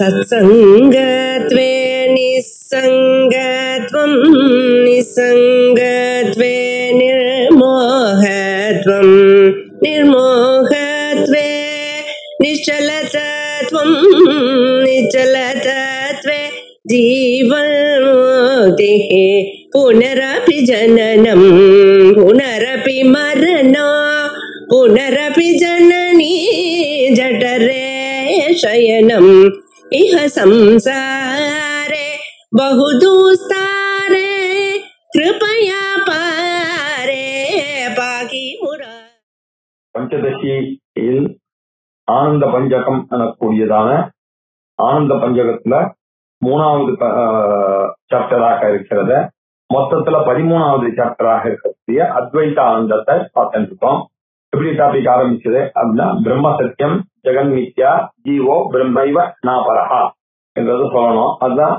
सत्संगत्वे निस्संगत्वं निस्संगत्वे निर्मोहत्वं निर्मोहत्वे निश्चलतत्वं निश्चलतत्वे जीवन्मुक्तिः पुनरपि जननं पुनरपि मरणं पुनरपि जननी जठरे शयनम् इह संसारे बहुदुस्तारे कृपया पारे पाकि मुरा. பஞ்சதசியில் ஆனந்த பஞ்சகம் எனக்கூடியதான ஆனந்த பஞ்சகத்துல 3வது சாப்டராக இருக்கிறத மொத்தத்துல 13வது சாப்டராக இருக்கக்கூடிய அத்வைத ஆனந்தத்தை பார்த்துட்டு இருக்கோம். எப்படி டாபிக் ஆரம்பிச்சது அப்படின்னா, பிரம்ம சத்தியம் ஜெகன் மித்யா ஜீவோ பிரம்மைவ நாபரஹா என்றது சொல்லணும். அதுதான்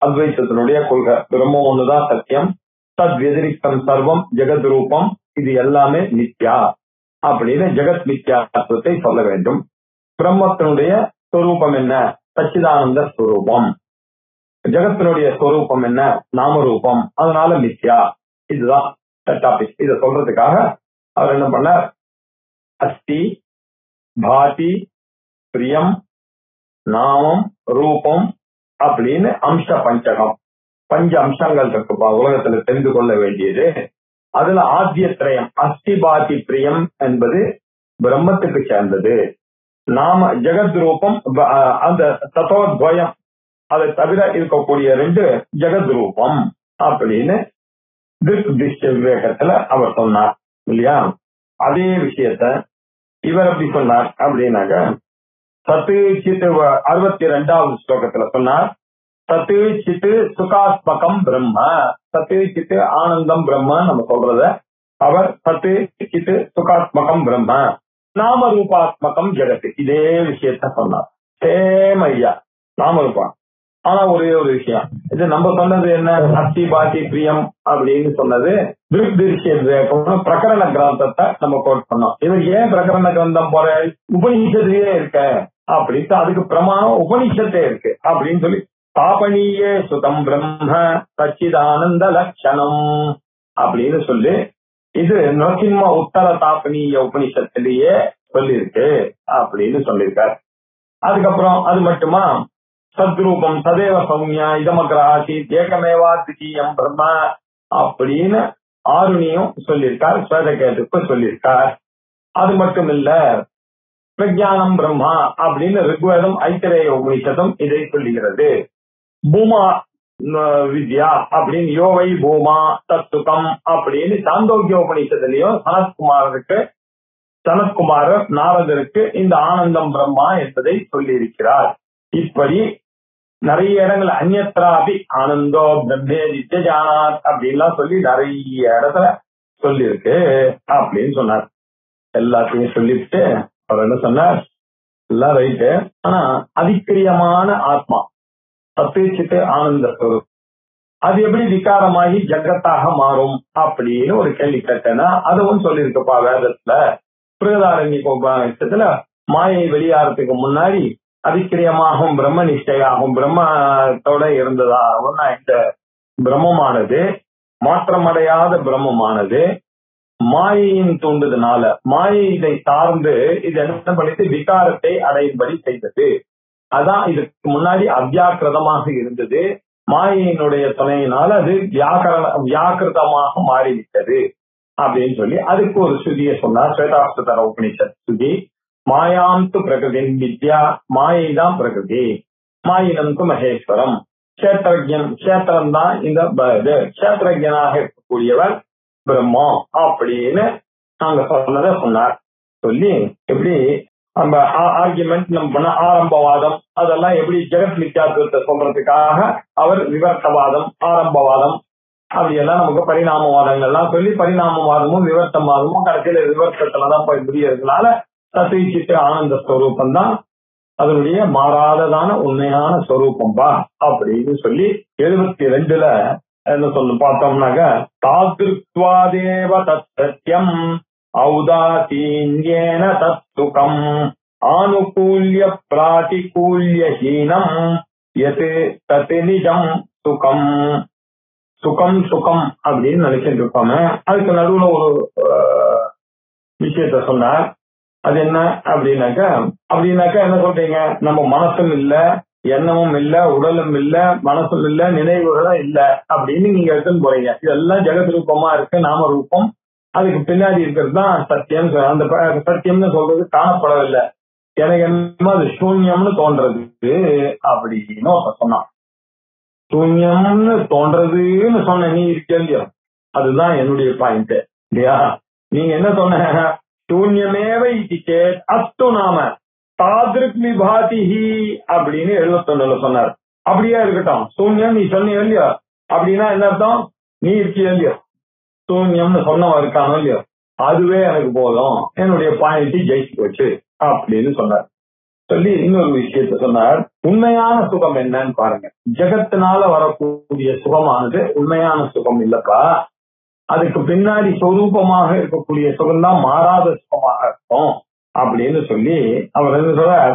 அத்வைத்தத்தினுடைய கொள்கை. பிரம்மம் ஒண்ணுதான் சத்தியம், தத் வெதிரிக்தம் சர்வம் ஜெகத் ரூபம், இது எல்லாமே மித்யா அப்படின்னு ஜெகத் மித்யாத்துவத்தை சொல்ல வேண்டும். பிரம்மத்தினுடைய ஸ்வரூபம் என்ன? சச்சிதானந்த ஸ்வரூபம். ஜெகத்தினுடைய ஸ்வரூபம் என்ன? நாமரூபம். அதனால மித்யா. இதுதான் டாபிக். இதை சொல்றதுக்காக அவர் என்ன பண்ணார்? அஸ்தி பாதி பிரியம் நாமம் ரூபம் அப்படின்னு அம்ச பஞ்சகம், 5 அம்சங்கள் இருக்குப்பா உலகத்துல தெரிந்து கொள்ள வேண்டியது. அதுல ஆத்தியத்ரயம் அஸ்தி பாதி பிரியம் என்பது பிரம்மத்துக்கு சேர்ந்தது. நாம ஜெகத் ரூபம் அந்த தத்தோத்வயம், அதை தவிர இருக்கக்கூடிய 2 ஜெகத் ரூபம் அப்படின்னு திருஷ்ய விவேகத்துல அவர் சொன்னார் இல்லையா? அதே விஷயத்த இவர் எப்படி சொன்னார் அப்படின்னாக்க, சத்து சித்து 62வது ஸ்லோகத்துல சொன்னார், சத்து சித்து சுகாத்மகம் பிரம்ம, சத்து சித்து ஆனந்தம் பிரம்ம நம்ம சொல்றத அவர் சத்து சித்து சுகாத்மகம் பிரம்ம நாம ரூபாத்மகம் ஜெகத்து, இதே விஷயத்த சொன்னார். சேம் ஐயா, நாமரூபா. ஆனா ஒரே ஒரு விஷயம், இது நம்ம சொன்னது என்ன? அஸ்தி பாதி பிரியம் அப்படின்னு சொன்னது பிரகரண கிரந்தத்தை நம்ம கோட் பண்ணோம். இவர் ஏன் பிரகரண கிரந்தம் போற? உபநிஷத்திலேயே இருக்க அப்படின்ட்டு, அதுக்கு பிரமாணம் உபநிஷத்தே இருக்கு அப்படின்னு சொல்லி, தாபனீயே சுதம் பிரம்ம சச்சிதானந்த லட்சணம் அப்படின்னு சொல்லி, இது நரசிம்ம உத்தர தாபனீய உபநிஷத்திலேயே சொல்லியிருக்கு அப்படின்னு சொல்லியிருக்காரு. அதுக்கப்புறம் அது மட்டுமா, சத்ரூபம் சதேவ சௌமியா இதமக்ராசி ஏகமேவா திஜீயம் பிரம்ம அப்படின்னு ஆருணியும் சொல்லியிருக்கார், ஸ்வேதகேதுக்கு சொல்லியிருக்கார். அது மட்டும் இல்ல, பிரஜானம் பிரம்மா அப்படின்னு ரிக்வேதம் ஐத்திரேய உபனிஷதம் இதை சொல்லுகிறது. பூமா வித்யா அப்படின்னு யோவை பூமா தத்துகம் அப்படின்னு சாந்தோக்கிய உபனிஷத்துலயும் சனத்குமாரர் நாரதருக்கு இந்த ஆனந்தம் பிரம்மா என்பதை சொல்லி இருக்கிறார். இப்படி நிறைய இடங்கள் அந்நியத்ராபி ஆனந்தோ பிரம்மே நித்யஜானாத் அப்படின்லாம் சொல்லி நிறைய இடத்துல சொல்லியிருக்கு அப்படின்னு சொன்னார். எல்லாத்தையும் சொல்லிட்டு அவர் என்ன சொன்னார்? எல்லாம் ரைட்டு, ஆனா அதிக்கிரியமான ஆத்மா சத்திச்சிட்டு ஆனந்த ஸ்வரூப் அது எப்படி விகாரமாகி ஜகத்தாக மாறும் அப்படின்னு ஒரு கேள்வி கேட்டேன்னா, அதுவும் சொல்லியிருக்குப்பா வேதத்துல. பிருகதாரண்யத்துல மாயை வெளியாறதுக்கு முன்னாடி அதிக்கிரியமாகவும் பிரம்ம நிஷ்டையாகவும் பிரம்மத்தோட இருந்ததாகவும் இந்த பிரம்மமானது மாற்றமடையாத பிரம்மமானது மாயையின் தூண்டுதனால மாயை இதை சார்ந்து இது என்ன பண்ணிட்டு விகாரத்தை அடையும்படி செய்தது. அதான் இதுக்கு முன்னாடி அவ்யாக்கிருதமாக இருந்தது. மாயையினுடைய துணையினால அது வியாக்கிருதமாக மாறிவிட்டது அப்படின்னு சொல்லி அதுக்கு ஒரு ஸ்ருதியை சொன்னார். ஸ்வேதாஸ்வதர உபனிஷத் ஸ்ருதி, மாயாம் து பிரகிருதி வித்யா, மாயை தான் பிரகிருதி, மாயினம் து மகேஸ்வரம், கஷேத்திரம் தான் இந்த கஷேத்திரஜனாக இருக்கக்கூடியவர் பிரம்மம் அப்படின்னு நாங்க சொன்னதை சொன்னார். சொல்லி எப்படி நம்ம ஆர்குமெண்ட் நம்ம பண்ண ஆரம்பவாதம் அதெல்லாம் எப்படி ஜெகத் மித்யாத்துவத்தை சொல்றதுக்காக அவர் விவர்த்தவாதம் ஆரம்பவாதம் அப்படியெல்லாம் நமக்கு பரிணாமவாதங்கள்லாம் சொல்லி, பரிணாமவாதமும் விவர்த்தவாதமும் கடைசியில விவர்த்தத்துலதான் போய் முடியறதுனால சத்திச்சிட்டு ஆனந்த ஸ்வரூபம் தான் அதனுடைய மாறாததான உண்மையான ஸ்வரூபம்பா அப்படின்னு சொல்லி 72ல என்ன சொல்லு பார்த்தோம்னாக்க, தாத்ருத்வாதேவ தத் சத்யம் ஔதாசீன்யேன தத்துகம் ஆனுகூல்ய பிராதிகூல்ய ஹீனம் எது தத்து நிஜம் சுகம். சுகம் சுகம் அப்படின்னு நினைச்சிட்டு இருப்பாங்க. அதுக்கு நடுவுல ஒரு விஷயத்த சொன்னார். அது என்ன அப்படின்னாக்கா என்ன சொல்றீங்க, நம்ம மனசும் இல்ல, எண்ணமும் இல்ல, உடலும் இல்ல, மனசும் இல்ல, நினைவுகளும் இல்ல அப்படின்னு நீங்க எடுத்துன்னு போறீங்க. இதெல்லாம் ஜெகத் ரூபமா இருக்கு, நாம ரூபம். அதுக்கு பின்னாடி இருக்கிறது தான் சத்தியம். அந்த சத்தியம்னு சொல்றது காணப்படவில்லை, எனக்கு என்னமோ அது சூன்யம்னு தோன்றது அப்படின்னு சொன்னான். சூன்யம்னு தோன்றதுன்னு சொன்ன நீ இருக்கீங்க, அதுதான் என்னுடைய பாயிண்ட் இல்லையா. நீங்க என்ன சொன்ன, சூன்யமேவை அஸ்து நாம தாதிருக் விபாதிஹி அப்படின்னு 71 சொன்னார். அப்படியே இருக்கட்டும், சூன்யம் நீ சொன்னியோ இல்லையோ, அப்படின்னா என்ன அர்த்தம், நீ இருக்கியோ இல்லையோ, சூன்யம்னு சொன்னவன் இருக்கானோ இல்லையோ, அதுவே எனக்கு போதும், என்னுடைய பாயிண்ட் ஜெயிச்சு போச்சு அப்படின்னு சொன்னார். சொல்லி இன்னொரு விஷயத்த சொன்னார். உண்மையான சுகம் என்னன்னு பாருங்க. ஜெகத்தினால வரக்கூடிய சுகமானது உண்மையான சுகம் இல்லப்பா, அதுக்கு பின்னாடி சொரூபமாக இருக்கக்கூடிய சுகம்தான் மாறாத சுகமாக இருக்கும் அப்படின்னு சொல்லி அவர் என்ன சொல்றார்,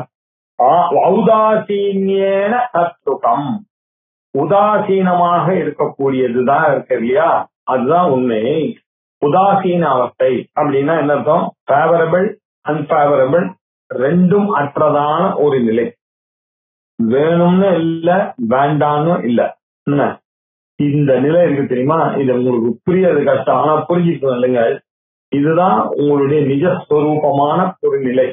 ஔதாசீன்யேன தத்துகம். உதாசீனமாக இருக்கக்கூடியதுதான் இருக்கு இல்லையா, அதுதான் உண்மை. உதாசீன அவஸ்தை அப்படின்னா என்ன அர்த்தம், ஃபேவரபிள் அன்பேவரபிள் ரெண்டும் அற்றதான ஒரு நிலை. வேணும்னு இல்ல, வேண்டான்னு இல்ல. என்ன இந்த நிலை இருக்கு தெரியுமா, இது உங்களுக்கு புரியறது கஷ்டம், ஆனா புரிஞ்சுக்கணும் இல்லைங்க. இதுதான் உங்களுடைய நிஜஸ்வரூபமான ஒரு நிலை.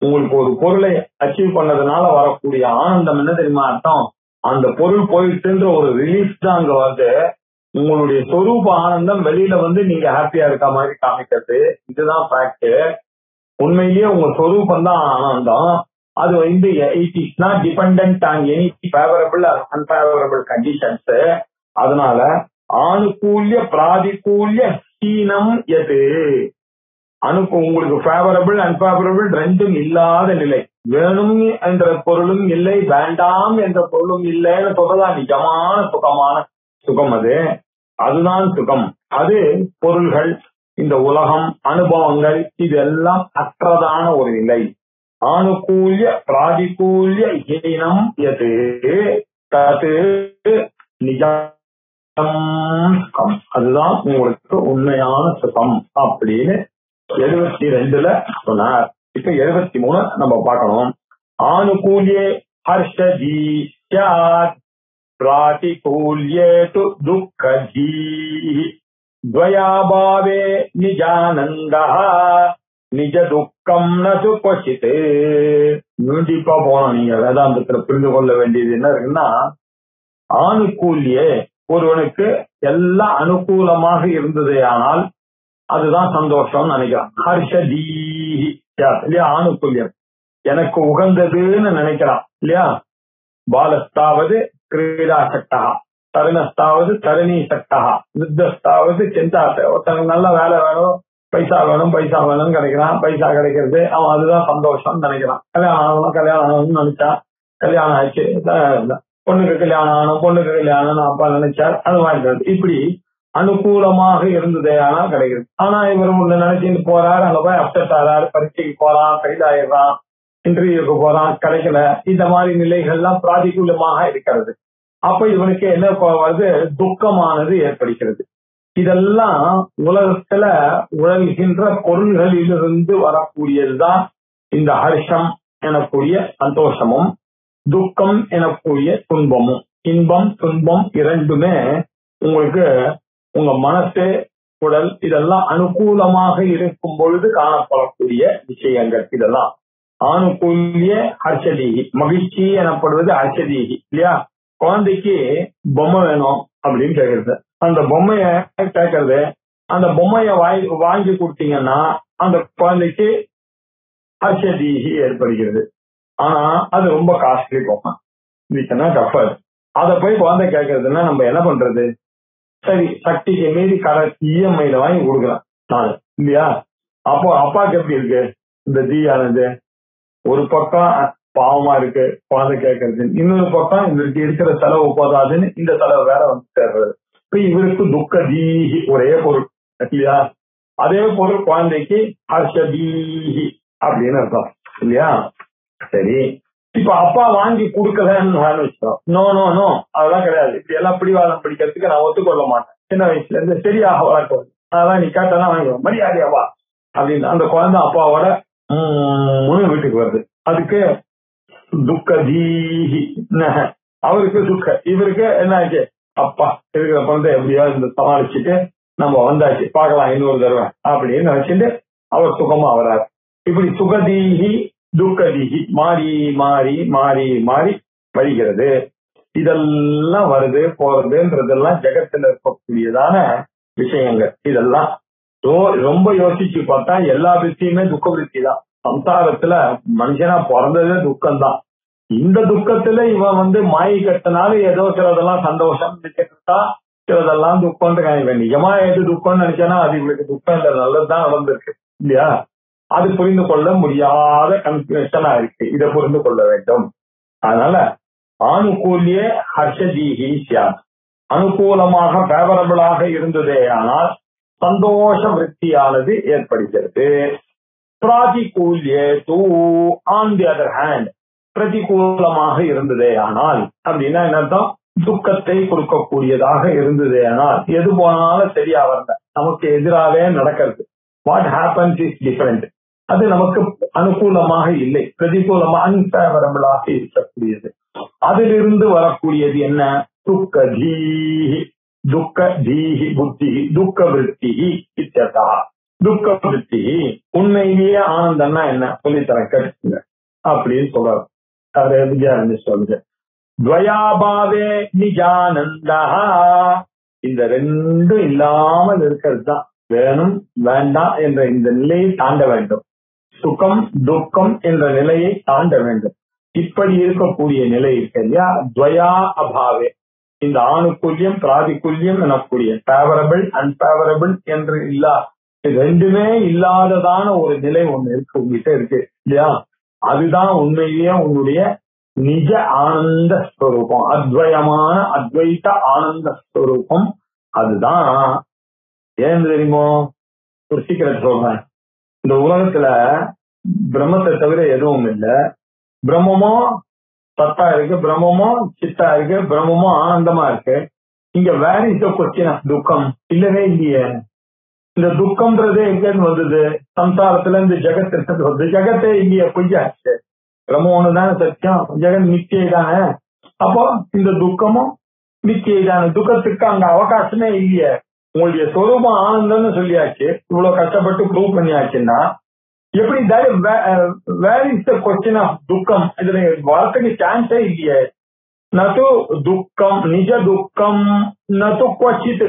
உங்களுக்கு ஒரு பொருளை அச்சீவ் பண்ணதுனால வரக்கூடிய ஆனந்தம் என்ன தெரியுமா அர்த்தம், அந்த பொருள் போயிட்டுன்ற ஒரு ரிலீஃப் தான் அங்க வந்து உங்களுடைய சொரூப ஆனந்தம் வெளியில வந்து நீங்க ஹாப்பியா இருக்க மாதிரி காமிக்கிறது. இதுதான் ஃபேக்ட். உண்மையிலேயே உங்க சொரூபம் தான் ஆனந்தம். அது வந்து it is not dependent on any favourable or unfavourable conditions. அதனால ஆனுகூல்ய பிராதிகூல்ய ஹீனம் எது, உங்களுக்கு ஃபேவரபிள் அன்பேவரபிள் ரெண்டும் இல்லாத நிலை. வேணும் என்ற பொருளும் இல்லை, வேண்டாம் என்ற பொருளும் இல்லைன்னு சொல்றதா நிஜமான சுகமான சுகம். அதுதான் சுகம். அது பொருள்கள், இந்த உலகம், அனுபவங்கள் இதெல்லாம் அற்றதான ஒரு நிலை. ஆனுகூல்ய பிராதிகூல்ய ஹீனம் எது தது நிஜம் சுகம். அதுதான் உங்களுக்கு உண்மையான சுகம் அப்படின்னு 72 சொன்னார். இப்ப 73 நம்ம பார்க்கணும். ஆனுகூல்யே ஹர்ஷஜீ ஸ்யாத் பிராதிகூல்யே து துக்கஜீ துவயாபாவே நிஜானந்தஹ நிஜ துக்கம் நது கொச்சித். நீண்டிப்பா போனோம். நீங்க வேதாந்தத்துல புரிந்து கொள்ள வேண்டியது என்ன இருக்குன்னா, ஆனுகூல்யே ஒருவனுக்கு எல்லாம் அனுகூலமாக இருந்ததே ஆனால் அதுதான் சந்தோஷம் நினைக்கிறான். ஹர்ஷதீஹி இல்லையா, ஆனுகூல்யம் எனக்கு உகந்ததுன்னு நினைக்கிறான் இல்லையா. பாலஸ்தாவது கிரீடா சக்தா, தருணஸ்தாவது தருணி சக்தா, நிர்தஸ்தாவது சிந்தாசை. ஒருத்தனுக்கு நல்ல வேலை வேணும், பைசா வேணும், பைசா வேணும்னு கிடைக்கிறான், பைசா கிடைக்கிறது, அவன் அதுதான் சந்தோஷம் நினைக்கிறான். கல்யாணம் ஆகணும், கல்யாணம் ஆகணும்னு நினைச்சா கல்யாணம் ஆச்சு, பொண்ணுக்கு கல்யாணம் ஆகணும், பொண்ணுக்கு கல்யாணம் அப்பா நினைச்சார், அது வாங்கிக்கிறது. இப்படி அனுகூலமாக இருந்ததே ஆனா கிடைக்கிறது. ஆனா இவர் ஒண்ணு நினைச்சிட்டு போறாரு, அங்க போய் அப்செட் ஆறாரு, பரீட்சைக்கு போறான், ஃபெயில் ஆயிடுறான், இன்டர்வியூக்கு போறான், கிடைக்கல. இந்த மாதிரி நிலைகள்லாம் பிராதிகூலமாக இருக்கிறது. அப்ப இவனுக்கு என்ன வருது, துக்கமானது ஏற்படுகிறது. இதெல்லாம் உலகத்துல உழல்கின்ற பொருள்களிலிருந்து வரக்கூடியதுதான் இந்த ஹர்ஷம் எனக்கூடிய சந்தோஷமும், துக்கம் எனக்கூடிய துன்பமும். இன்பம் துன்பம் இரண்டுமே உங்களுக்கு உங்க மனசு உடல் இதெல்லாம் அனுகூலமாக இருக்கும் பொழுது காணப்படக்கூடிய விஷயங்கள். இதெல்லாம் ஆனுகூல்ய ஹர்ஷதீகி, மகிழ்ச்சி எனப்படுவது ஹர்ஷதீகி இல்லையா. குழந்தைக்கு பொம்மை வேணும் அப்படின்னு கேட்கறது, அந்த பொம்மைய கேட்கறது, அந்த பொம்மைய வாங்கி கொடுத்தீங்கன்னா அந்த குழந்தைக்கு ஹர்ஷதீகி ஏற்படுகிறது. ஆனா அது ரொம்ப காஸ்ட்லி பொம்மை, இதுக்குன்னா டஃபர். அதை போய் குழந்தை கேட்கறதுன்னா நம்ம என்ன பண்றது, சரி சக்திக்கு மீறி இஎம்ஐல வாங்கி கொடுக்குறேன் நான் இல்லையா. அப்போ அப்பாவுக்கு எப்படி இருக்கு இந்த தீயானது, ஒரு பக்கம் பாவமா இருக்கு குழந்தை கேட்கறது, இன்னொரு பக்கம் இவருக்கு இருக்கிற செலவு போதாதுன்னு இந்த செலவு வேற வந்து சேர்றது. இப்ப இவருக்கு துக்க தீஹி ஒரே பொருள் இல்லையா. அதே பொருள் குழந்தைக்கு ஹர்ஷதீஹி அப்படின்னு அர்த்தம். இல்லையா? சரி, இப்ப அப்பா வாங்கி கொடுக்கலன்னு வச்சோம். நோ நோ நோ, அதெல்லாம் கிடையாது. இப்படி எல்லாம் பிடிவாதம் பிடிக்கிறதுக்கு நான் ஒத்துக்கொள்ள மாட்டேன். சின்ன வயசுல இருந்து சரியாக வளர்க்க, அதெல்லாம் நீ கேட்டதான் வாங்கிடுவோம், மரியாதையாவா அப்படின்னு அந்த குழந்தை அப்பாவோட வீட்டுக்கு வருது. அதுக்கு துக்கதீஹி, அவருக்கு துக்க, இவருக்கு என்ன ஆச்சு, அப்பா இருக்கிற குழந்தை எப்படியோ இந்த சமாளிச்சுட்டு நம்ம வந்தாச்சு, பார்க்கலாம் இன்னொரு தடவை அப்படின்னு நினைச்சிட்டு அவர் சுகமா வராரு. இப்படி சுகதீஹி துக்கதீஹி மாறி மாறி மாறி மாறி வருகிறது. இதெல்லாம் வருது போறதுன்றதெல்லாம் ஜெகத்துல இருக்கக்கூடியதான விஷயங்கள். இதெல்லாம் ரொம்ப யோசிச்சு பார்த்தா எல்லா விஷயமே துக்க விருத்தி தான். சம்சாரத்துல மனுஷனா பிறந்ததே துக்கம்தான். இந்த துக்கத்துல இவன் மாயை கட்டினால ஏதோ சிலதெல்லாம் சந்தோஷம் நினைச்சுட்டா, சிலதெல்லாம் துக்கம்னு காணிப்பேன். நிஜமா எது துக்கம்னு நினைச்சேன்னா அது இவளுக்கு துக்கம் இல்லை, நல்லதுதான் நடந்திருக்கு இல்லையா? அது புரிந்து கொள்ள முடியாத கன்ஃபியூஷனா இருக்கு. இதை புரிந்து கொள்ள வேண்டும். அதனால ஆனுகூல்ய ஹர்ஷதீஹி சியாத், அனுகூலமாக ஃபேவரபிளாக இருந்ததே ஆனால் சந்தோஷ விருத்தியானது ஏற்படுகிறது. பிராதிகூல்ய தூ ஆன் தி அதர் ஹேண்ட், பிரதிகூலமாக இருந்ததே ஆனால் அப்படின்னா என்னதான், துக்கத்தை கொடுக்கக்கூடியதாக இருந்ததே ஆனால், எது போனாலும் சரியா வரல, நமக்கு எதிராகவே நடக்கிறது. What happens is different. அது நமக்கு அனுகூலமாக இல்லை, பிரதிகூலமாக அன்ஃபேவரபிளாக இருக்கக்கூடியது. அதிலிருந்து வரக்கூடியது என்ன, துக்கதீஹி, துக்க தீஹி புத்தி, துக்க விருத்தி இத்தியதா. துக்க விருத்தி உண்மையிலேயே ஆனந்தம்னா என்ன சொல்லித்தரேன் கேட்டுங்க அப்படின்னு சொல்றாரு. அவரே விஜயானந்த சொல்லுங்க. துவயாபாவே நிஜானந்தா, இந்த ரெண்டும் இல்லாமல் இருக்கிறது தான் வேணும் வேண்டாம் என்ற இந்த நிலையை தாண்ட வேண்டும். சுகம் துக்கம் என்ற நிலையை தாண்ட வேண்டும். இப்படி இருக்கக்கூடிய நிலை இருக்கு இல்லையா, துவயா அபாவே, இந்த ஆணுக்குல்யம் பிராதிக்குல்யம் எனக்கூடிய ஃபேவரபிள் அன்பேவரபிள் என்று ரெண்டுமே இல்லாததான ஒரு நிலை ஒண்ணு இருக்கு உங்ககிட்ட இருக்கு இல்லையா? அதுதான் உண்மையிலேயே உன்னுடைய நிஜ ஆனந்த ஸ்வரூபம், அத்வயமான அத்வைத ஆனந்த ஸ்வரூபம். அதுதான் ஏன் தெரியுமோ, ஒரு சீக்கிரம் சொல்றேன். இந்த உலகத்துல பிரம்மத்தை தவிர எதுவும் இல்லை. பிரம்மமும் சத்தா இருக்கு, பிரம்மமும் சித்தா இருக்கு, பிரம்மமும் ஆனந்தமா இருக்கு. இங்க வேற இஸ் தி க்வெஸ்சன் ஆஃப் துக்கம் இல்லவே இல்லையே. இந்த துக்கம்ன்றதே எங்கேருந்து வந்தது, சம்சாரத்துல இந்த ஜெகத்திற்கு வந்து, ஜெகத்தே இல்லையே, பொய்யாச்சு. பிரம்மம் ஒண்ணுதானே சத்தியம், ஜெகன் நித்தியை தானே. அப்போ இந்த துக்கமும் நித்தியை தானே, துக்கத்துக்கு அங்க அவகாசமே இல்லையே. உங்களுடைய சொரூபம் ஆனந்தம்னு சொல்லியாச்சு, இவ்வளவு கஷ்டப்பட்டு ப்ரூவ் பண்ணியாச்சுன்னா எப்படி where is the question of துக்கம், இதுல வரத்துக்கு சான்ஸே இல்லையே. நது துக்கம் நிஜ துக்கம் நது குவச்சித்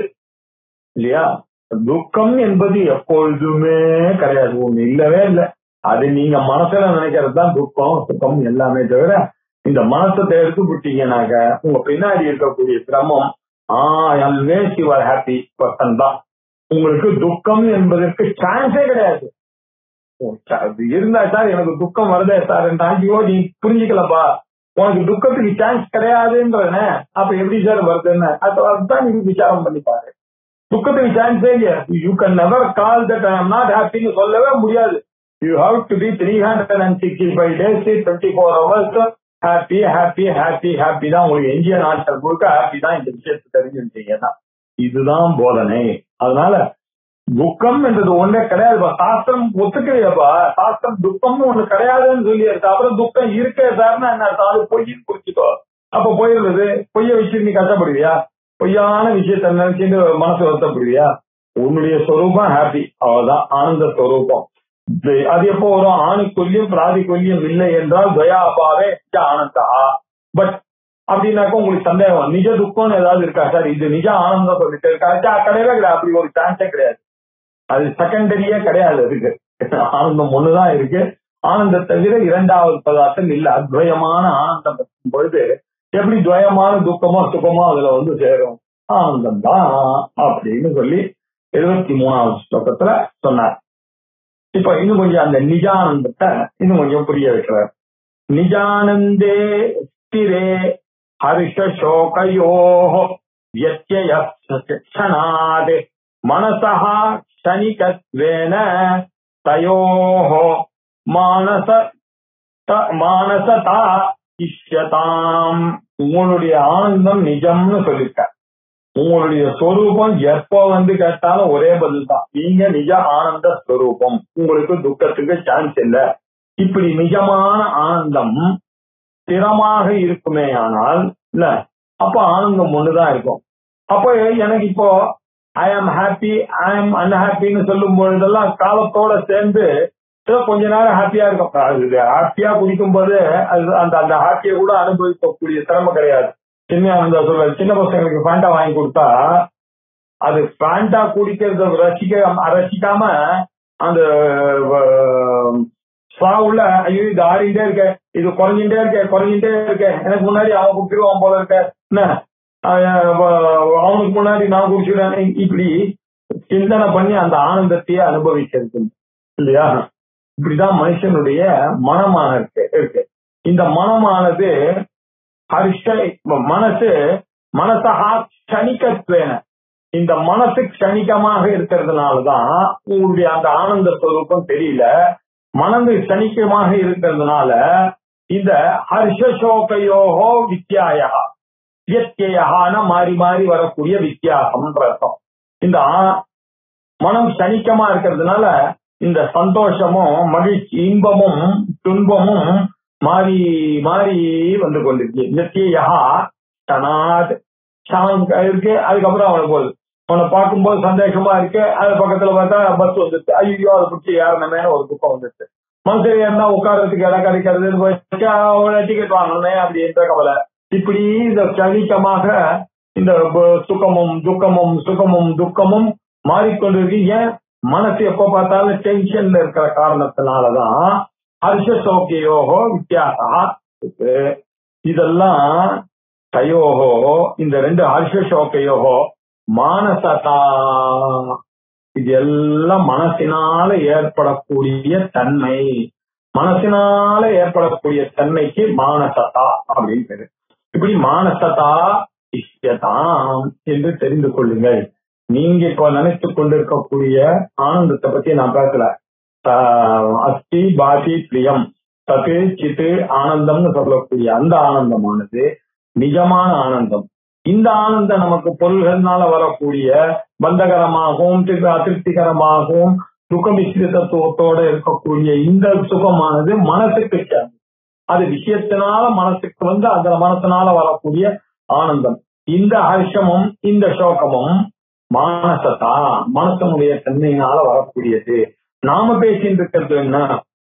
இல்லையா? துக்கம் என்பது எப்பொழுதுமே கிடையாது, ஒண்ணு இல்லவே இல்லை. அது நீங்க மனசுல நினைக்கிறது தான் துக்கம் சுக்கம் எல்லாமே தவிர, இந்த மனசத்தை எடுத்து விட்டீங்கன்னாக்க உங்க பின்னாடி இருக்கக்கூடிய சிரமம் always you are happy person தான். உங்களுக்கு துக்கம் என்பதற்கு சான்ஸே கிடையாது. இருந்தா சார் எனக்கு துக்கம் வருதே சார், ஐயோ நீ புரிஞ்சுக்கலப்பா, உனக்கு துக்கத்துக்கு சான்ஸ் கிடையாதுன்றன, அப்ப எப்படி சார் வருதுன்னு அதுதான் நீங்க விசாரம் பண்ணி பாரு. துக்கத்துக்கு சான்ஸே இல்லையா. You can never call that I am not ஹாப்பின்னு சொல்லவே முடியாது. You have to be 365 days 24 hours happy happy happy happy தான். உங்களுக்கு எஞ்சிய நாட்கள் முழுக்க ஹாப்பி தான். இந்த விஷயத்தை தெரிஞ்சுட்டீங்கன்னா இதுதான் போதனை. அதனால துக்கம் என்றது ஒன்றே கிடையாதுப்பா. சாஸ்திரம் ஒத்துக்கலையாப்பா, சாஸ்திரம் துக்கம்னு ஒண்ணு கிடையாதுன்னு சொல்லி இருக்கு. அப்புறம் துக்கம் இருக்கே சார்னா என்ன அர்த்தம், அது பொய்ன்னு குறிச்சுக்கோ. அப்ப போயிடுறது, பொய்ய வச்சு நீ கஷ்டப்படுவியா, பொய்யான விஷயத்த நினைச்சுட்டு மனசு வருத்தப்படுவியா? உன்னுடைய சொரூபம் ஹாப்பி, அவ்வளவுதான் ஆனந்த சொரூபம். அது எப்போ வரும், ஆணுக்குள்ளியும் பிராதிக்குள்ளியும் இல்லை என்றால் துவயாபாவே ஆனந்தா. பட் அப்படின்னாக்க உங்களுக்கு சந்தேகம், நிஜ துக்கம்னு ஏதாவது இருக்கா சார், இது நிஜ ஆனந்தம் சொல்லிட்டு இருக்கா? கிடையவே கிடையாது, அப்படி ஒரு சான்ஸே கிடையாது. அது செகண்டரியே கிடையாது. அதுக்கு ஆனந்தம் ஒண்ணுதான் இருக்கு. ஆனந்தத்தை தவிர இரண்டாவது பதார்த்தம் இல்ல. அத்வயமான ஆனந்தம் பொழுது எப்படி துவயமான துக்கமோ சுகமோ அதுல சேரும், ஆனந்தம் தான் அப்படின்னு சொல்லி 73வது ஸ்லோகத்துல சொன்னார். இப்ப இன்னும் கொஞ்சம் அந்த நிஜானந்தத்தை இன்னும் கொஞ்சம் புரிய வைக்கிறார். நிஜானந்தே ஸ்திரே ஹர்ஷ சோகயோஹ வ்யத்யயக்ஷணாத் மனசஹ க்ஷணிகத்வேன தயோஹ மானச மானசதா இஷ்யதாம். உங்களுடைய ஆனந்தம் நிஜம்னு சொல்லிருக்க. உங்களுடைய ஸ்வரூபம் எப்ப கேட்டாலும் ஒரே பதில் தான், நீங்க நிஜ ஆனந்த ஸ்வரூபம், உங்களுக்கு துக்கத்துக்கு சான்ஸ் இல்ல. இப்படி நிஜமான ஆனந்தம் ஸ்திரமாக இருக்குமே ஆனால் இல்ல, அப்ப ஆனந்தம் ஒண்ணுதான் இருக்கும். அப்ப எனக்கு இப்போ ஐ ஆம் ஹாப்பி, ஐ ஆம் அன்ஹாப்பின்னு சொல்லும் பொழுதெல்லாம் காலத்தோட சேர்ந்து கொஞ்ச நேரம் ஹாப்பியா இருக்கும். ஹாப்பியா குடிக்கும் போது அந்த அந்த ஹாப்பியை கூட அனுபவிக்கக்கூடிய திறமை கிடையாது. சின்ன பசங்களுக்கு ஃபேண்டா வாங்கி கொடுத்தா அது ஃபேண்டா குடிக்கிறத ரசிக்காம அந்த ஸ்லாவுல ஐயோ இது ஆடிட்டே இருக்க, இது குறைஞ்சிட்டே இருக்க, எனக்கு முன்னாடி அவன் குடிச்சிருவான் போல இருக்க, என்ன அவனுக்கு முன்னாடி நான் குடிச்சிடுவேன், இப்படி சிந்தனை பண்ணி அந்த ஆனந்தத்தையே அனுபவிக்கிறது இல்லையா? இப்படிதான் மனுஷனுடைய மனமாக இருக்கு. இந்த மனமானது மனசா க்ஷணிகத்வேன, இந்த மனசு க்ஷணிகமாக இருக்கிறதுனாலதான் உங்களுடைய அந்த ஆனந்த ஸ்வரூபம் தெரியல. மனது க்ஷணிகமாக இருக்கிறதுனால இந்த ஹர்ஷசோகையோகோ வித்யாயா வியத்யான மாறி மாறி வரக்கூடிய வித்தியாசம் அர்த்தம். இந்த மனம் க்ஷணிகமா இருக்கிறதுனால இந்த சந்தோஷமும் மகிழ்ச்சி இன்பமும் துன்பமும் மாறி மாறி வந்து கொண்டிருக்கு. நித்தியா இருக்கு, அதுக்கப்புறம் அவனை போகுது. அவனை பார்க்கும்போது சந்தோஷமா இருக்கு, அது பக்கத்துல பார்த்தா பஸ் வந்துச்சு, ஐயோ அதை பிடிச்சி ஏறணுமே ஒரு துக்கம் வந்துச்சு. மனுஷன் இருந்தா உட்கார்றதுக்கு இடம் கிடைக்கிறது, டிக்கெட் வாங்கணுமே அப்படின்ற கவலை. இப்படி இந்த சலிக்கமாக இந்த சுகமும் துக்கமும் சுகமும் துக்கமும் மாறிக்கொண்டிருக்கு. ஏன்? மனசு எப்ப பார்த்தாலும் டென்ஷன்ல இருக்கிற காரணத்தினாலதான் ஹர்ஷசோகையோகோ வித்தியாசா இருக்கு. இதெல்லாம் தயோகோ, இந்த ரெண்டு ஹர்ஷசோகையோகோ மானசதா, இது எல்லாம் மனசினால ஏற்படக்கூடிய தன்மை. மனசினால ஏற்படக்கூடிய தன்மைக்கு மானசதா அப்படின்னு பேரு. இப்படி மானசதா இஷ்யதாம் என்று தெரிந்து கொள்ளுங்கள். நீங்க இப்ப நினைத்துக் கொண்டிருக்கக்கூடிய ஆனந்தத்தை பத்தி நான் பேசல. அஸ்தி பாதி பிரியம் தத்து சித்து ஆனந்தம்னு சொல்லக்கூடிய அந்த ஆனந்தமானது நிஜமான ஆனந்தம். இந்த ஆனந்தம் நமக்கு பொருள்கள்னால வரக்கூடிய பந்தகரமாகவும் அதிருப்திகரமாகவும் துக்கமிஸ்ர தத்துவத்தோட இருக்கக்கூடிய இந்த சுகமானது மனசுக்கு சேர்ந்து, அது விஷயத்தினால மனசுக்கு அந்த மனசினால வரக்கூடிய ஆனந்தம். இந்த ஹர்ஷமும் இந்த சோகமும் மானசதா, மனசனுடைய தன்மையினால வரக்கூடியது. நாம பேசிட்டு இருக்கிறது என்ன?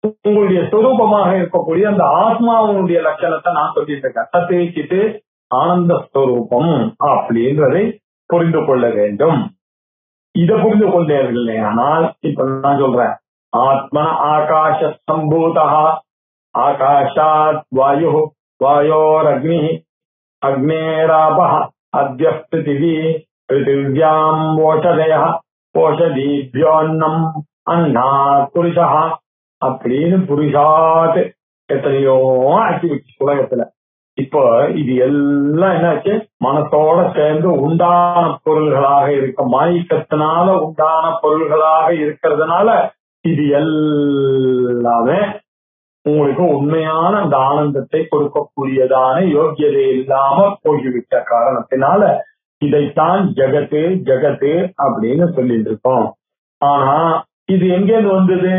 உங்களுடைய சொரூபமாக இருக்கக்கூடிய அந்த ஆத்மாவுடைய லட்சணத்தை நான் சொல்லிட்டு இருக்கேன். சத்தியச்சித்து ஆனந்த ஸ்வரூபம் அப்படின்றதை புரிந்து கொள்ள வேண்டும். இதை புரிந்து கொண்டீர்கள். ஆனால் இப்ப நான் சொல்றேன், ஆத்ம ஆகாஷ சம்பூதா ஆகாஷாத் வாயு வாயோரக்னி அக்னேராப அத்ய பிருத்திவி பிருத்திவ்யாம் ஓஷதய ஓஷதீபியோன்னம் அன்னாத் புருஷா அப்படின்னு புருஷாத் எத்தனையோ ஆக்டிவிட்டிஸ் உலகத்துல. இப்போ இது எல்லாம் என்னாச்சு? மனத்தோட சேர்ந்து உண்டான பொருள்களாக இருக்க, மாயக்கத்தினால உண்டான பொருள்களாக இருக்கிறதுனால இது எல்லாமே உங்களுக்கு உண்மையான அந்த ஆனந்தத்தை கொடுக்கக்கூடியதான யோக்கியதை இல்லாம போய்விட்ட காரணத்தினால இதைத்தான் ஜகத்து ஜகத்து அப்படின்னு சொல்லிட்டு இருக்கோம். ஆனா இது எங்கேருந்து வந்தது?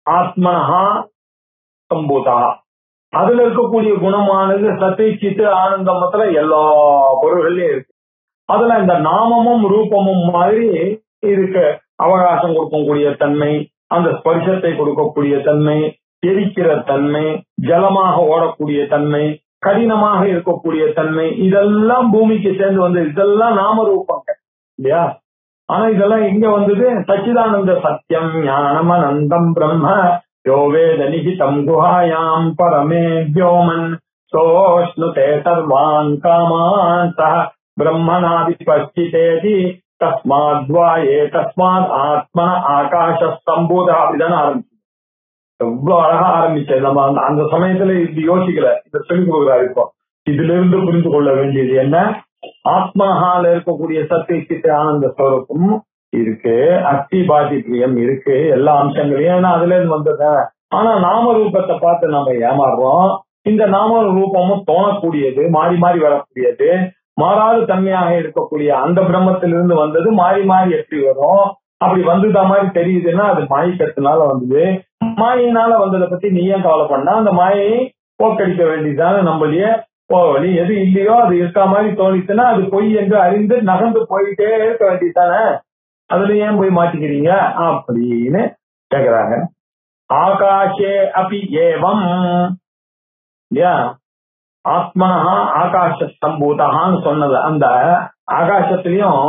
ஆத்மனஹா சம்பூதா, அதுல இருக்கக்கூடிய குணமானது சத்தை சித்து ஆனந்தமத்துல எல்லா பொருள்கள்லயும் இருக்கு. அதுல இந்த நாமமும் ரூபமும் மாதிரி இதுக்கு அவகாசம் கொடுக்கக்கூடிய தன்மை, அந்த ஸ்பர்சத்தை கொடுக்கக்கூடிய தன்மை, எரிக்கிற தன்மை, ஜலமாக ஓடக்கூடிய தன்மை, கடினமாக இருக்கக்கூடிய தன்மை, இதெல்லாம் பூமிக்கு சேர்ந்து வந்து இதெல்லாம் நாம ரூபங்க இல்லையா? ஆனா இதெல்லாம் எங்க வந்தது? சச்சிதானந்த சத்தியம் ஞானம் அனந்தம் பிரம்ம யோவேத நிகிதம் குஹாயாம் பரமே வ்யோமன் சோஷ்ணுதே சர்வான் காமான் சஹ பிரம்மனாதி பஷ்டிதேதி தஸ்மாத்வாயே தஸ்மாத் ஆத்மன ஆகாஷ சம்பூத. அப்படிதானே ஆரம்பிச்சு, எவ்வளவு அழகா ஆரம்பிச்சது. நம்ம அந்த சமயத்துல இது யோசிக்கல, இதை சொல்லிக் கொடுக்குறாரு. இப்போ இதுல இருந்து புரிந்து கொள்ள வேண்டியது என்ன? ஆத்மஹால இருக்கக்கூடிய சத்திய ஆனந்த ஸ்வரூபம் இருக்கு, அஸ்தி பாதி பிரியம் இருக்கு, எல்லா அம்சங்களையும். ஏன்னா அதுல இருந்து வந்தது ஆனா நாம ரூபத்தை பார்த்து நம்ம ஏமாறுறோம். இந்த நாம ரூபமும் தோணக்கூடியது, மாறி மாறி வரக்கூடியது, மாறாத தன்மையாக இருக்கக்கூடிய அந்த பிரம்மத்திலிருந்து வந்தது மாறி மாறி எப்படி வரும்? அப்படி வந்துதான் மாதிரி தெரியுதுன்னா அது மாயக்கத்தினால வந்தது. மாயினால வந்ததை பத்தி நீ ஏன் கவலை பண்ணா? அந்த மாயையை போக்கடிக்க வேண்டியதான நம்மளையே வழி. எது இல்லையோ அது இருக்கா மாதிரி தோணிச்சுன்னா அது பொய் என்று அறிந்து நகர்ந்து போயிட்டே இருக்க வேண்டியதானே. அதுல ஏன் போய் மாட்டிக்கிறீங்க அப்படின்னு கேக்குறாங்க. ஆகாஷே அபி ஏவம் ஆத்மனஹா ஆகாஷ சம்பூதஹான்னு சொன்னது. அந்த ஆகாசத்திலையும்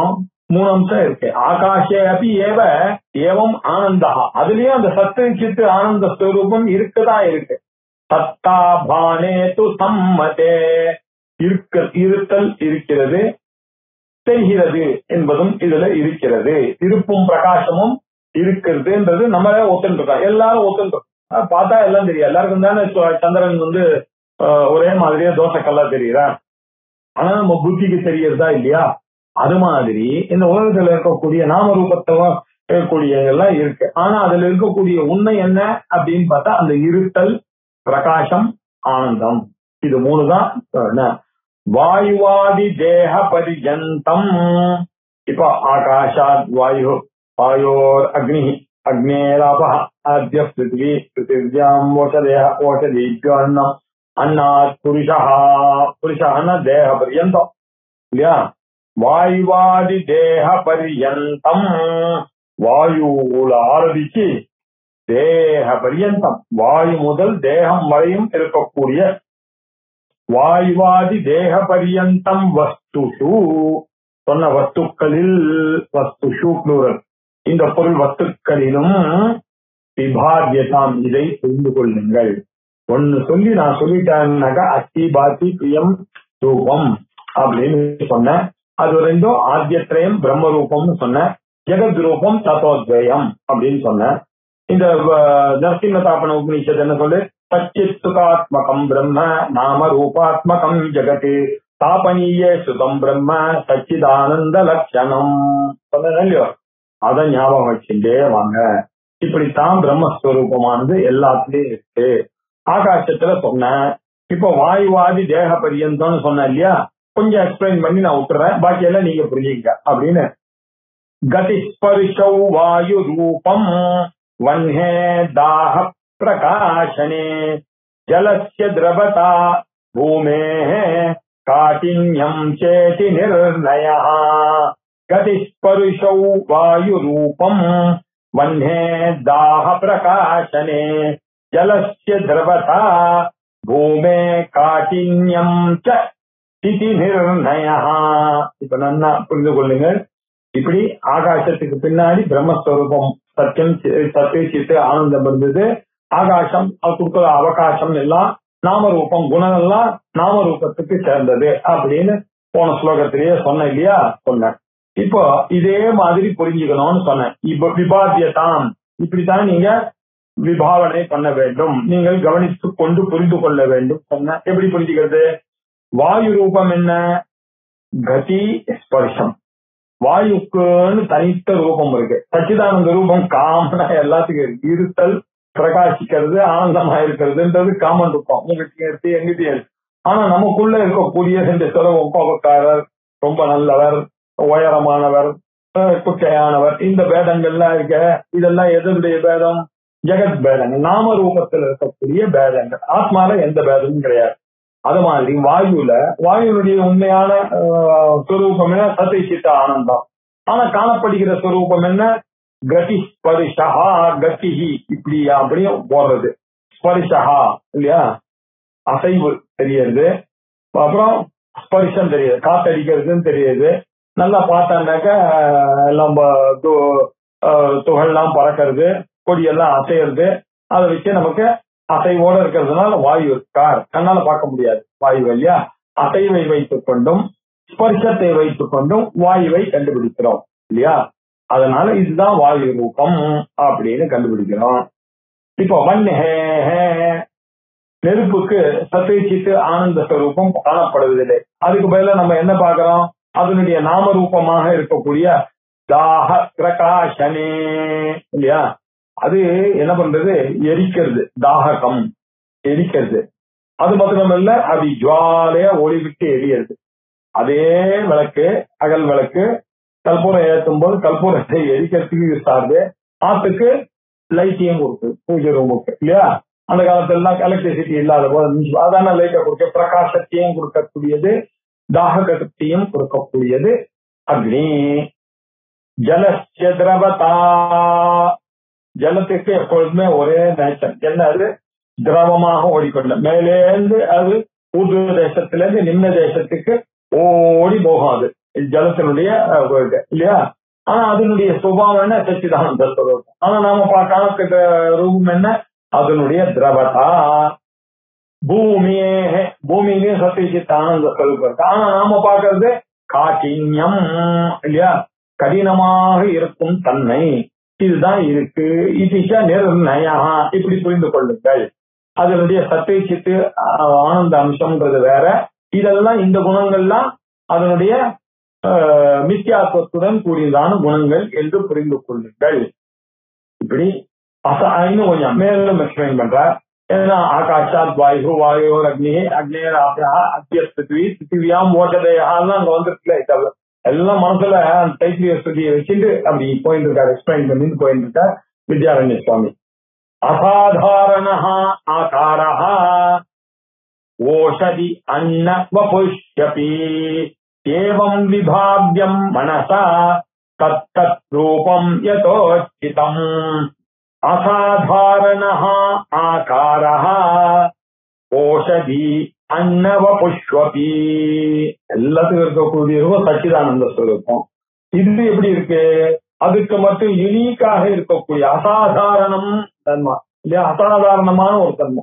3 அம்சம் இருக்கு. ஆகாஷே அபி ஏவ ஏவம் ஆனந்தா, அதுலயும் அந்த சத்து சித்து ஆனந்த ஸ்வரூபம் இருக்குதா இருக்கு. சத்தா பானே து சம்மதே, இருத்தல் இருக்கிறது, தெரிகிறது என்பதும் இதுல இருக்கிறது. இருப்பும் பிரகாசமும் இருக்கிறதுன்றது நம்ம ஒத்துருக்கோம், எல்லாரும் ஒத்துருக்கோம். பார்த்தா எல்லாம் தெரியும். எல்லாருக்கும் தானே சந்திரன் ஒரே மாதிரியே தோசைக்கல்லா தெரியுதா? ஆனா நம்ம புத்திக்கு தெரியறதா இல்லையா? அது மாதிரி இந்த உலகத்துல இருக்கக்கூடிய நாம ரூபத்தை இருக்கக்கூடிய எல்லாம் இருக்கு. ஆனா அதுல இருக்கக்கூடிய உண்மை என்ன அப்படின்னு பார்த்தா அந்த இருத்தல், பிரகாசம், ஆனந்தம், இது 3 தான். வாயுவாதி தேக பரியந்தம். இப்ப ஆகாஷாத் வாயு, வாயோர் அக்னி, அக்னேராப ஆத்ய பிருத்திவி, பிருத்திவியாம் ஓஷதேஹ, ஓஷதீப்யோ அன்னம், அன்னாத் புருஷா, புருஷான தேக பரியந்தம் இல்லையா? வாயுவாதி தேக பரியந்தம், வாயுல ஆரம்பிச்சு தேக பரியந்தம், வாயு முதல் தேகம் வரையும் இருக்கக்கூடிய வாயுவாதி தேக பரியந்தம் வஸ்துஷு, சொன்ன வஸ்துக்களில், வஸ்துஷு ப்ளூரல், இந்த பொருள் வஸ்துக்களிலும் விபாத்தியதாம், இதை புரிந்து கொள்ளுங்கள். ஒன்னு சொல்லி நான் சொல்லிட்டேன்னாக்கா அஸ்தி பாத்தி பிரியம் ரூபம் அப்படின்னு சொன்னேன். அது 2 ஆத்யத்ரயம் பிரம்ம ரூபம்னு சொன்னேன். ஜெகத் ரூபம் தத்தோத்வயம் அப்படின்னு சொன்னேன். இந்த நரசிம்ம தாபன உபநிஷத்து என்ன சொல்லு? சச்சித்துகாத்மகம் பிரம்ம நாம ரூபாத்மகம் ஜெகத் தாபனீய சுதம் பிரம்ம சச்சிதானந்த லட்சணம் சொன்ன இல்லையோ? அதை ஞாபகம் வச்சுட்டே வாங்க. இப்படித்தான் பிரம்மஸ்வரூபமானது எல்லாத்துலயும் இருக்கு. ஆகாசத்துல சொன்ன. இப்போ வாயுவாதி தேக பரியந்தம்னு சொன்ன இல்லையா? கொஞ்சம் எக்ஸ்பிளைன் பண்ணி நான் விட்டுறேன், பாக்கி எல்லாம் நீங்க புரிஞ்சுக்க அப்படின்னு. கதி ஸ்பர்ஷௌ வாயு ரூபம் வன்ஹே தாஹ பிரகாசனே ஜலஸ்ய திரவதா பூமேஹ காட்டின்யம் சேதி நிர்ணயः. கதி ஸ்பர்ஷௌ வாயு ரூபம் வன்ஹே தாஹ பிரகாசனே ஜலஸ்ய திரவதா பூமே காட்டின்யம் சேதி நிர்ணயः. இப்ப நல்லா புரிந்து கொள்ளுங்கள். இப்படி ஆகாசத்துக்கு பின்னாடி பிரம்மஸ்வரூபம் சத்தியம், சத்து, சித்து, ஆனந்தம் இருந்தது. ஆகாசம் கொடுக்கிற அவகாசம் எல்லாம் நாமரூபம், குணம் எல்லாம் நாமரூபத்துக்கு சேர்ந்தது அப்படின்னு போன ஸ்லோகத்திலேயே சொன்ன இல்லையா? சொன்னேன். இப்போ இதே மாதிரி புரிஞ்சுக்கணும்னு சொன்னேன். இப்ப விபாத்தியதாம், இப்படித்தான் நீங்க விபாவனை பண்ண வேண்டும், நீங்கள் கவனித்து கொண்டு புரிந்து கொள்ள வேண்டும் சொன்ன. எப்படி புரிஞ்சுக்கிறது? வாயு ரூபம் என்ன? கதி ஸ்பர்ஷம். வாயுக்குன்னு தனித்த ரூபம் இருக்கு. சச்சிதானந்த ரூபம் காமனா எல்லாத்துக்கும் இருக்கு. இருத்தல், பிரகாசிக்கிறது, ஆனந்தமா இருக்கிறதுன்றது காமன் ரூபம். உங்களுக்கு எடுத்து எங்கிட்டயும் இருக்கு. ஆனா நமக்குள்ள இருக்கக்கூடிய இந்த சிலவம் கோபக்காரர், ரொம்ப நல்லவர், உயரமானவர், குட்டையானவர், இந்த பேதங்கள்லாம் இருக்க. இதெல்லாம் எதனுடைய பேதம்? ஜெகத் பேதங்கள், நாம ரூபத்தில் இருக்கக்கூடிய பேதங்கள். ஆத்மால எந்த பேதமும் கிடையாது. அது மாதிரி வாயுல, வாயுனுடைய உண்மையான ஸ்வரூபம் என்ன? சத்தை சித்த ஆனந்தம். ஆனா காணப்படுகிற ஸ்வரூபம் என்ன? கதி ஸ்பரிஷா, கதிஹி, இப்படி அப்படியும் போடுறது. ஸ்பரிஷா இல்லையா? அசைவு தெரியுது. அப்புறம் ஸ்பரிஷம் தெரியுது, காத்தடிக்கிறதுன்னு தெரியுது. நல்லா பார்த்தாண்டாக்க எல்லாம் துகள்லாம் பறக்கிறது, கொடியெல்லாம் அசைறது. அதை வச்சு நமக்கு அசைவோட இருக்கிறதுனால வாயு கார் கண்ணால பார்க்க முடியாது வாயு இல்லையா? அசைவை வைத்துக் கொண்டும் ஸ்பர்ஷத்தை வைத்துக் கொண்டும் வாயுவை கண்டுபிடிக்கிறோம் இல்லையா? அதனால இதுதான் வாயு ரூபம் அப்படின்னு கண்டுபிடிக்கிறோம். இப்போ நெருப்புக்கு சத்தை சித்து ஆனந்த ஸ்வரூபம் காணப்படுவதில்லை. அதுக்கு பதிலா நம்ம என்ன பார்க்கிறோம்? அதனுடைய நாம ரூபமாக இருக்கக்கூடிய தாஹ பிரகாசனே இல்லையா? அது என்ன பண்றது, எரிக்கிறது, தாககம் எரிக்கிறது. அது மாத்திரம் இல்ல, அது ஜுவாலையா ஒளி விட்டு எரியறது. அதே விளக்கு, அகல் விளக்கு, கற்பூரம் ஏற்றும் போது கற்பூரத்தை எரிக்கிறதுக்கு யூஸ் ஆகுது. ஆத்துக்கு லைட்டையும் கொடுக்கு, பூஜை ரூமுக்கு இல்லையா. அந்த காலத்துல எல்லாம் எலக்ட்ரிசிட்டி இல்லாத போது அதான லைட்டை கொடுக்க, பிரகாசத்தையும் கொடுக்கக்கூடியது, தாககத்தையும் கொடுக்கக்கூடியது அக்னி. ஜலஸ்ய திரவதா, ஜலத்துக்கு எப்பொழுதுமே ஒரே நேச்சர், என்ன அது திரவமாக ஓடிக்கொள்ள, மேலேந்து அது ஊர்வ தேசத்திலிருந்து நிம்ன தேசத்துக்கு ஓடி போகும். அது ஜலத்தினுடைய இல்லையா. ஆனா அதனுடைய சுபாவம் என்ன, சச்சிதானந்த ஸ்வரூபம். ஆனா நாம பார்க்கிற ரூபம் என்ன, அதனுடைய திரவதா. பூமியே, பூமியிலேயும் சத்தியச்சித்தானந்த ஸ்வரூபம் இருக்கு. ஆனா நாம பார்க்கறது காட்டின்யம் இல்லையா, கடினமாக இருக்கும் தன்மை, இதுதான் இருக்கு. இதிஷ நிர்ணயா, இப்படி புரிந்து கொள்ளுங்கள். அதனுடைய சத்தை சித்து ஆனந்த அம்சம்ன்றது வேற. இதெல்லாம் இந்த குணங்கள்லாம் அதனுடைய மித்தியாத்துவத்துடன் கூடியதான குணங்கள் என்று புரிந்து கொள்ளுங்கள். இப்படி இன்னும் கொஞ்சம் மேலும் எக்ஸ்பிளைன் பண்ற. ஏன்னா ஆகாஷாத் வாயு, வாயோர் அக்னி, அக்னேர் ஆப்யா, அத்திய பிருத்திவி, பிருத்திவியாம் ஓஷதேயான்னு அங்க வந்துருக்குல்ல. எல்லாம் மனசுல தைத்திரிய ஸ்ருதியை வச்சுட்டு அப்படி போயிட்டு இருக்காரு, எக்ஸ்பிளைன் பண்ணி போயிட்டு இருக்கார் வித்யாரண்ய சுவாமி. அசாதாரணஹா ஆகாரஹா ஓஷதி அன்ன வபுஷ்யபி ஏவம் விபாவ்யம் மனசா தத்தத் ரூபம் யதோச்சிதம். அசாதாரணஹா ஆகாரஹா ஓஷதி அன்னவ புஷ்வபி, எல்லாத்துக்கும் இருக்கக்கூடிய சச்சிதானந்த ஸ்வரூபம். இது எப்படி இருக்கு, அதுக்கு மட்டும் யூனிக்காக இருக்கக்கூடிய அசாதாரணம் தன்மை இல்லையா, அசாதாரணமான ஒரு தன்மை.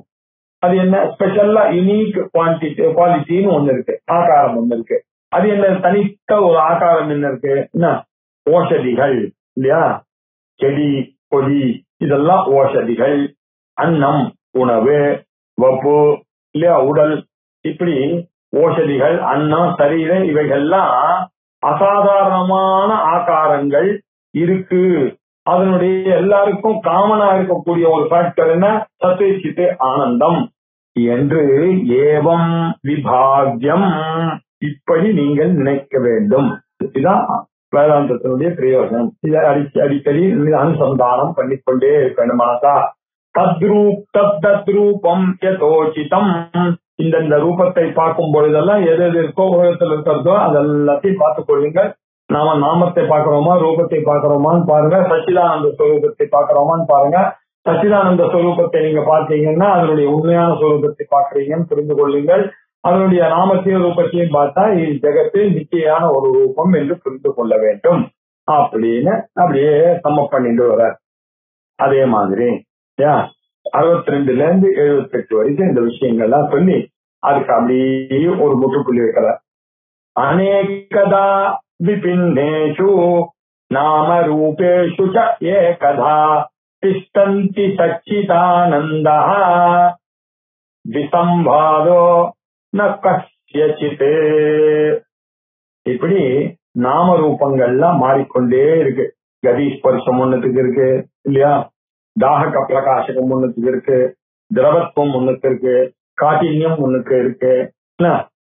அது என்ன, ஸ்பெஷல்லா யூனிக் குவாலிட்டின்னு ஒண்ணு இருக்கு, ஆகாரம் ஒண்ணு இருக்கு. அது என்ன, தனித்த ஒரு ஆகாரம் என்ன இருக்கு, என்ன ஓஷதிகள் இல்லையா, செடி கொடி இதெல்லாம் ஓஷதிகள். அன்னம் உணவு, வப்பு இல்லையா உடல், இப்படி ஓஷதிகள், அன்னம், சரீரம், இவைகள்லாம் அசாதாரணமான ஆகாரங்கள் இருக்கு. அதனுடைய எல்லாருக்கும் காமனா இருக்கக்கூடிய ஒரு ஃபேக்டர் என்ன, சத்வசித்து ஆனந்தம் என்று ஏவம் விபாவ்யம், இப்படி நீங்கள் நினைக்க வேண்டும். இதுதான் வேதாந்தத்தினுடைய பிரயோஜனம். இதை அடிக்கடி அனுசந்தானம் பண்ணிக்கொண்டே இருக்க வேண்டும். மனசா தத்ரூபம் யதோசிதம், இந்த ரூபத்தை பார்க்கும் பொழுதெல்லாம் எது எது இருக்கோ உலகத்தில் இருக்கிறதோ அதெல்லாத்தையும் பார்த்துக் கொள்ளுங்கள். நாம நாமத்தை பார்க்கிறோமா, ரூபத்தை பார்க்கிறோமான்னு பாருங்க, சச்சிதானந்த ஸ்வரூபத்தை பார்க்கிறோமான்னு பாருங்க. சச்சிதானந்த ஸ்வரூபத்தை நீங்க பார்த்தீங்கன்னா அதனுடைய உண்மையான ஸ்வரூபத்தை பார்க்கிறீங்கன்னு புரிந்து கொள்ளுங்கள். அதனுடைய நாமத்தையும் ரூபத்தையும் பார்த்தா இது ஜெகத்து நிச்சயான ஒரு ரூபம் என்று புரிந்து கொள்ள வேண்டும் அப்படின்னு அப்படியே சம்ம பண்ணிட்டு வர. அதே மாதிரி 62 இருந்து 78 வரைக்கும் இந்த விஷயங்கள்லாம் சொல்லி அதுக்கு அப்படியே ஒரு முற்றுப்புள்ளி வைக்கிறார். அநேகதா விபின்னேஷு நாம ரூபேஷு ச ஏகதா திஷ்டந்தி சச்சிதானந்தஹ விசம்பாதோ ந கஸ்யசித். இப்படி நாம ரூபங்கள்லாம் மாறிக்கொண்டே இருக்கு. கதீஸ்பர்ஷம் ஒண்ணுத்துக்கு இருக்கு இல்லையா, தாகக பிரகாசகம் ஒண்ணுத்துக்கு இருக்கு, திரவத்துவம் ஒண்ணுக்கு இருக்கு, காட்டின்யம் ஒண்ணுக்கு இருக்கு,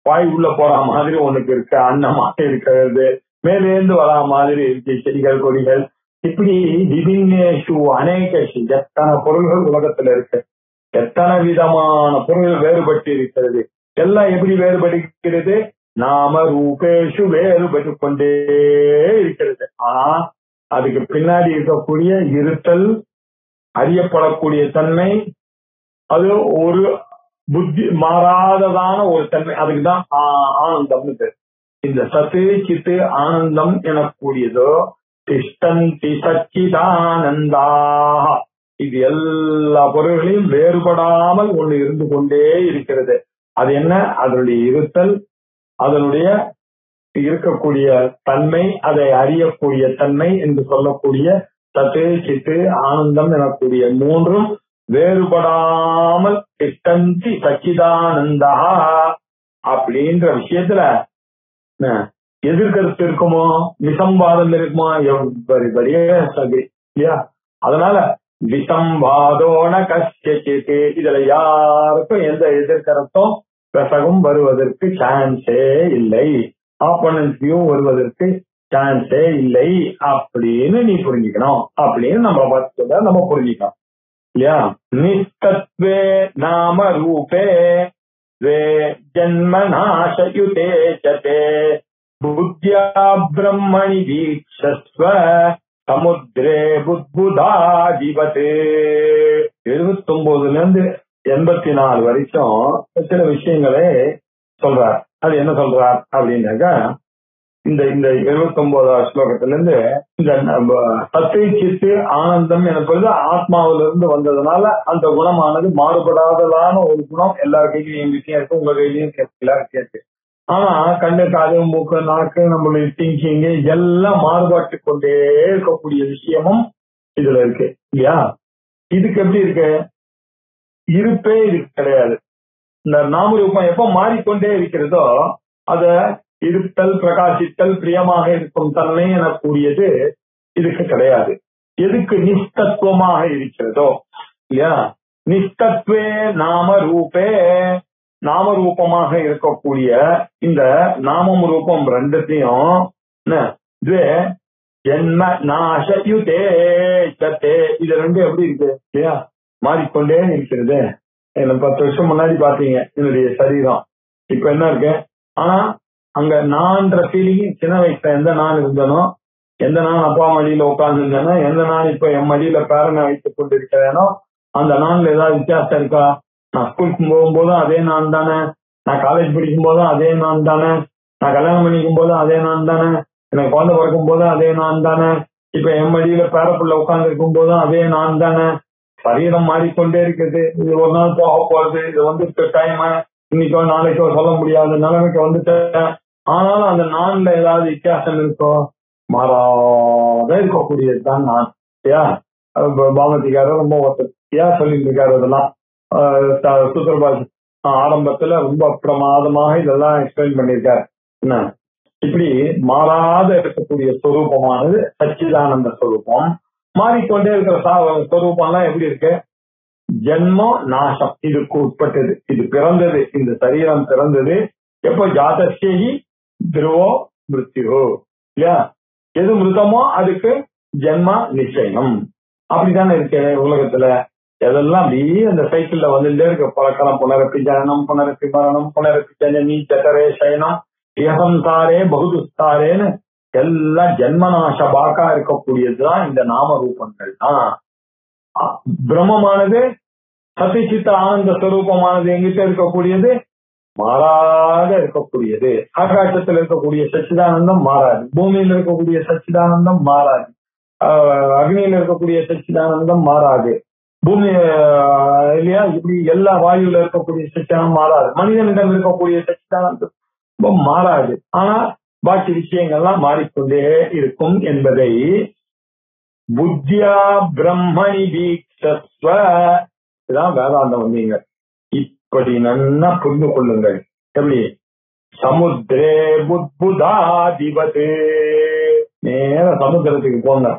வாய் உள்ள போற மாதிரி ஒண்ணுக்கு இருக்கு, அன்னமாக இருக்கிறது, மேலேந்து வரா மாதிரி இருக்கு, செடிகள் கொடிகள். இப்படி விபின்னேஷு அநேகேஷு, எத்தனை பொருள்கள் உலகத்துல இருக்கு, எத்தனை விதமான பொருள்கள் வேறுபட்டு இருக்கிறது. எல்லாம் எப்படி வேறுபடுகிறது, நாம ரூபேஷு வேறுபட்டு கொண்டே இருக்கிறது. ஆனா அதுக்கு பின்னாடி இருக்கக்கூடிய இருத்தல், அறியப்படக்கூடிய தன்மை, அது ஒரு புத்தி மாறாததான ஒரு தன்மை, அதுக்குதான் ஆனந்தம். இந்த சத்து சித்து ஆனந்தம் எனக்கூடியதோ திஷ்டந்தி சச்சிதானந்தா, இது எல்லா பொருள்களையும் வேறுபடாமல் ஒண்ணு இருந்து கொண்டே இருக்கிறது. அது என்ன, அதனுடைய இருத்தல், அதனுடைய இருக்கக்கூடிய தன்மை, அதை அறியக்கூடிய தன்மை என்று சொல்லக்கூடிய சத்து சித்து ஆனந்தம் எனக்கூடிய மூன்றும் வேறுபடாமல் திஷ்டந்தி சச்சிதானந்தா அப்படின்ற விஷயத்துல எதிர்கருத்து இருக்குமோ, நிசம்பாதம் இருக்குமோ, எவ்வளவு இல்லையா. அதனால விசம்வாதோன கஷ்டித்து, இதுல யாருக்கும் எந்த எதிர்கருத்தும் பிரசகம் வருவதற்கு சான்ஸே இல்லை, ஆப்போனன்ட் வியூ வருவதற்கு சான்ஸே இல்லை அப்படின்னு நீ புரிஞ்சுக்கணும் அப்படின்னு நம்ம பார்த்து நம்ம புரிஞ்சுக்கணும் இல்லையா. நிஷ்டத்வே நாம ரூபே வே ஜன்ம நாசயுதே சதே புத்யா பிரம்மணி வீக்ஷஸ்வ சமுத்ரே புத்புதாதிபதே. 79 84 வரைக்கும் சில விஷயங்களே சொல்றார். அது என்ன சொல்றார் அப்படின்னாக்கா, இந்த 79வது ஸ்லோகத்துல இருந்து இந்த சத்தை சித்து ஆனந்தம் எனப்படுது ஆத்மாவிலிருந்து வந்ததுனால அந்த குணமானது மாறுபடாததான ஒரு குணம் எல்லார் கையிலையும் விஷயம் இருக்கு, உங்க கையிலையும் எல்லாருக்கும் இருக்கு. ஆனா கண்ணு காது மூக்கு நாக்கு நம்மளுடைய திங்கிங் எல்லாம் மாறுபாட்டு கொண்டே இருக்கக்கூடிய விஷயமும் இதுல இருக்கு இல்லையா. இதுக்கு எப்படி இருக்கு, இருப்பே இதுக்கு கிடையாது. இந்த நாமரூபம் எப்ப மாறிக்கொண்டே இருக்கிறதோ அத இருத்தல் பிரகாசித்தல் பிரியமாக இருக்கும் தன்மை எனக்கூடியது இதுக்கு கிடையாது. எதுக்கு நிஷ்டத்துவமாக இருக்கிறதோ இல்லையா. நிஷ்டத்வே நாம ரூபே, நாமரூபமாக இருக்கக்கூடிய இந்த நாமம் ரூபம் ரெண்டுத்தையும் ஜென்ம நாசயுதே சத்தே, இது ரெண்டு எப்படி இருக்கு இல்லையா, மாறிக்கொண்டே இருக்கிறது. 10 வருஷம் முன்னாடி பாத்தீங்க என்னுடைய சரீரம், இப்ப என்ன இருக்கு. ஆனா அங்க நான்ற ஃபீலிங் சின்ன வயசுல எந்த நான் இருந்தனோ, எந்த நான் அப்பா மடியில உட்கார்ந்து இருந்தேனோ, எந்த நான் இப்ப என் மடியில பேரனை வைத்துக் கொண்டிருக்கிறேனோ அந்த நான்ல ஏதாவது வித்தியாசம் இருக்கா? நான் ஸ்கூலுக்கு போகும்போதும் அதே நான் தானே, நான் காலேஜ் படிக்கும் போதும் அதே நான் தானே, நான் கல்யாணம் பண்ணிக்கும் போதும் அதே நான் தானே, எனக்கு குழந்தை பிறக்கும் போதும் அதே நான் தானே, இப்ப என் மடியில பேரப்புள்ள உட்கார்ந்து இருக்கும் போதும் அதே நான் தானே. சரீரம் மாறிக்கொண்டே இருக்குது. இது ஒரு நாள் போக போறது, இது வந்துட்டு டைம் இன்னைக்கோ நாளைக்கோ சொல்ல முடியாத நிலைமைக்கு வந்துட்டேன். ஆனாலும் அந்த நான்ல ஏதாவது வித்தியாசம் இருக்கோ? மாறாத இருக்கக்கூடியதுதான் நான். பாமதிக்காரர் ரொம்ப சொல்லிட்டு இருக்காரு. அதெல்லாம் சூத்திரபாஷ ஆரம்பத்துல ரொம்ப பிரமாதமாக இதெல்லாம் எக்ஸ்பிளைன் பண்ணியிருக்காரு. என்ன இப்படி மாறாத இருக்கக்கூடிய ஸ்வரூபமானது சச்சிதானந்த ஸ்வரூபம். மாறிக்கொண்டே இருக்கிற ஸ்வரூபம்லாம் எப்படி இருக்கு? ஜென்மம் நாசம் இதுக்கு உட்பட்டது. இது பிறந்தது, இந்த சரீரம் பிறந்தது எப்போ? ஜாதஸ்யி துருவோ மிருத்யு இல்லையா. எது மிருதமோ அதுக்கு ஜென்மா நிச்சயம். அப்படித்தானே இருக்கு உலகத்துல. எதெல்லாம் அப்படியே அந்த சைக்கிள்ல வந்துட்டே இருக்கு. பழக்கலாம் புனரப்பி ஜனனம் புனரப்பி மரணம் புனரப்பி ஜனனி சதரே சயனம் இகசம்சாரே பகுதுஸ்தாரேன்னு எல்லாம் ஜென்மநாச பாக்கா இருக்கக்கூடியதுதான் இந்த நாம ரூபங்கள் தான். பிரம்மமானது சத்திச்சித்த ஆனந்த ஸ்வரூபமானது எங்கிட்ட இருக்கக்கூடியது மாறாத இருக்கக்கூடியது. ஆகாசத்தில் இருக்கக்கூடிய சச்சிதானந்தம் மாறாது, பூமியில இருக்கக்கூடிய சச்சிதானந்தம் மாறாது, அக்னியில இருக்கக்கூடிய சச்சிதானந்தம் மாறாது, பூமி இல்லையா இப்படி எல்லா வாயுல இருக்கக்கூடிய சச்சிதானந்தம் மாறாது, மனிதனிடம் இருக்கக்கூடிய சச்சிதானந்தம் மாறாது. ஆனா பாக்கி விஷயங்கள்லாம் மாறிக்கொண்டே இருக்கும் என்பதை புத்தியா பிரம்மணி வீக்ஷஸ்வ இதான் வேதாந்தம் வந்தீங்க. இப்படி நல்லா புரிந்து கொள்ளுங்கள். எப்படி? சமுத்திரே புத்புதாதிபதே. நேர சமுத்திரத்துக்கு போங்க.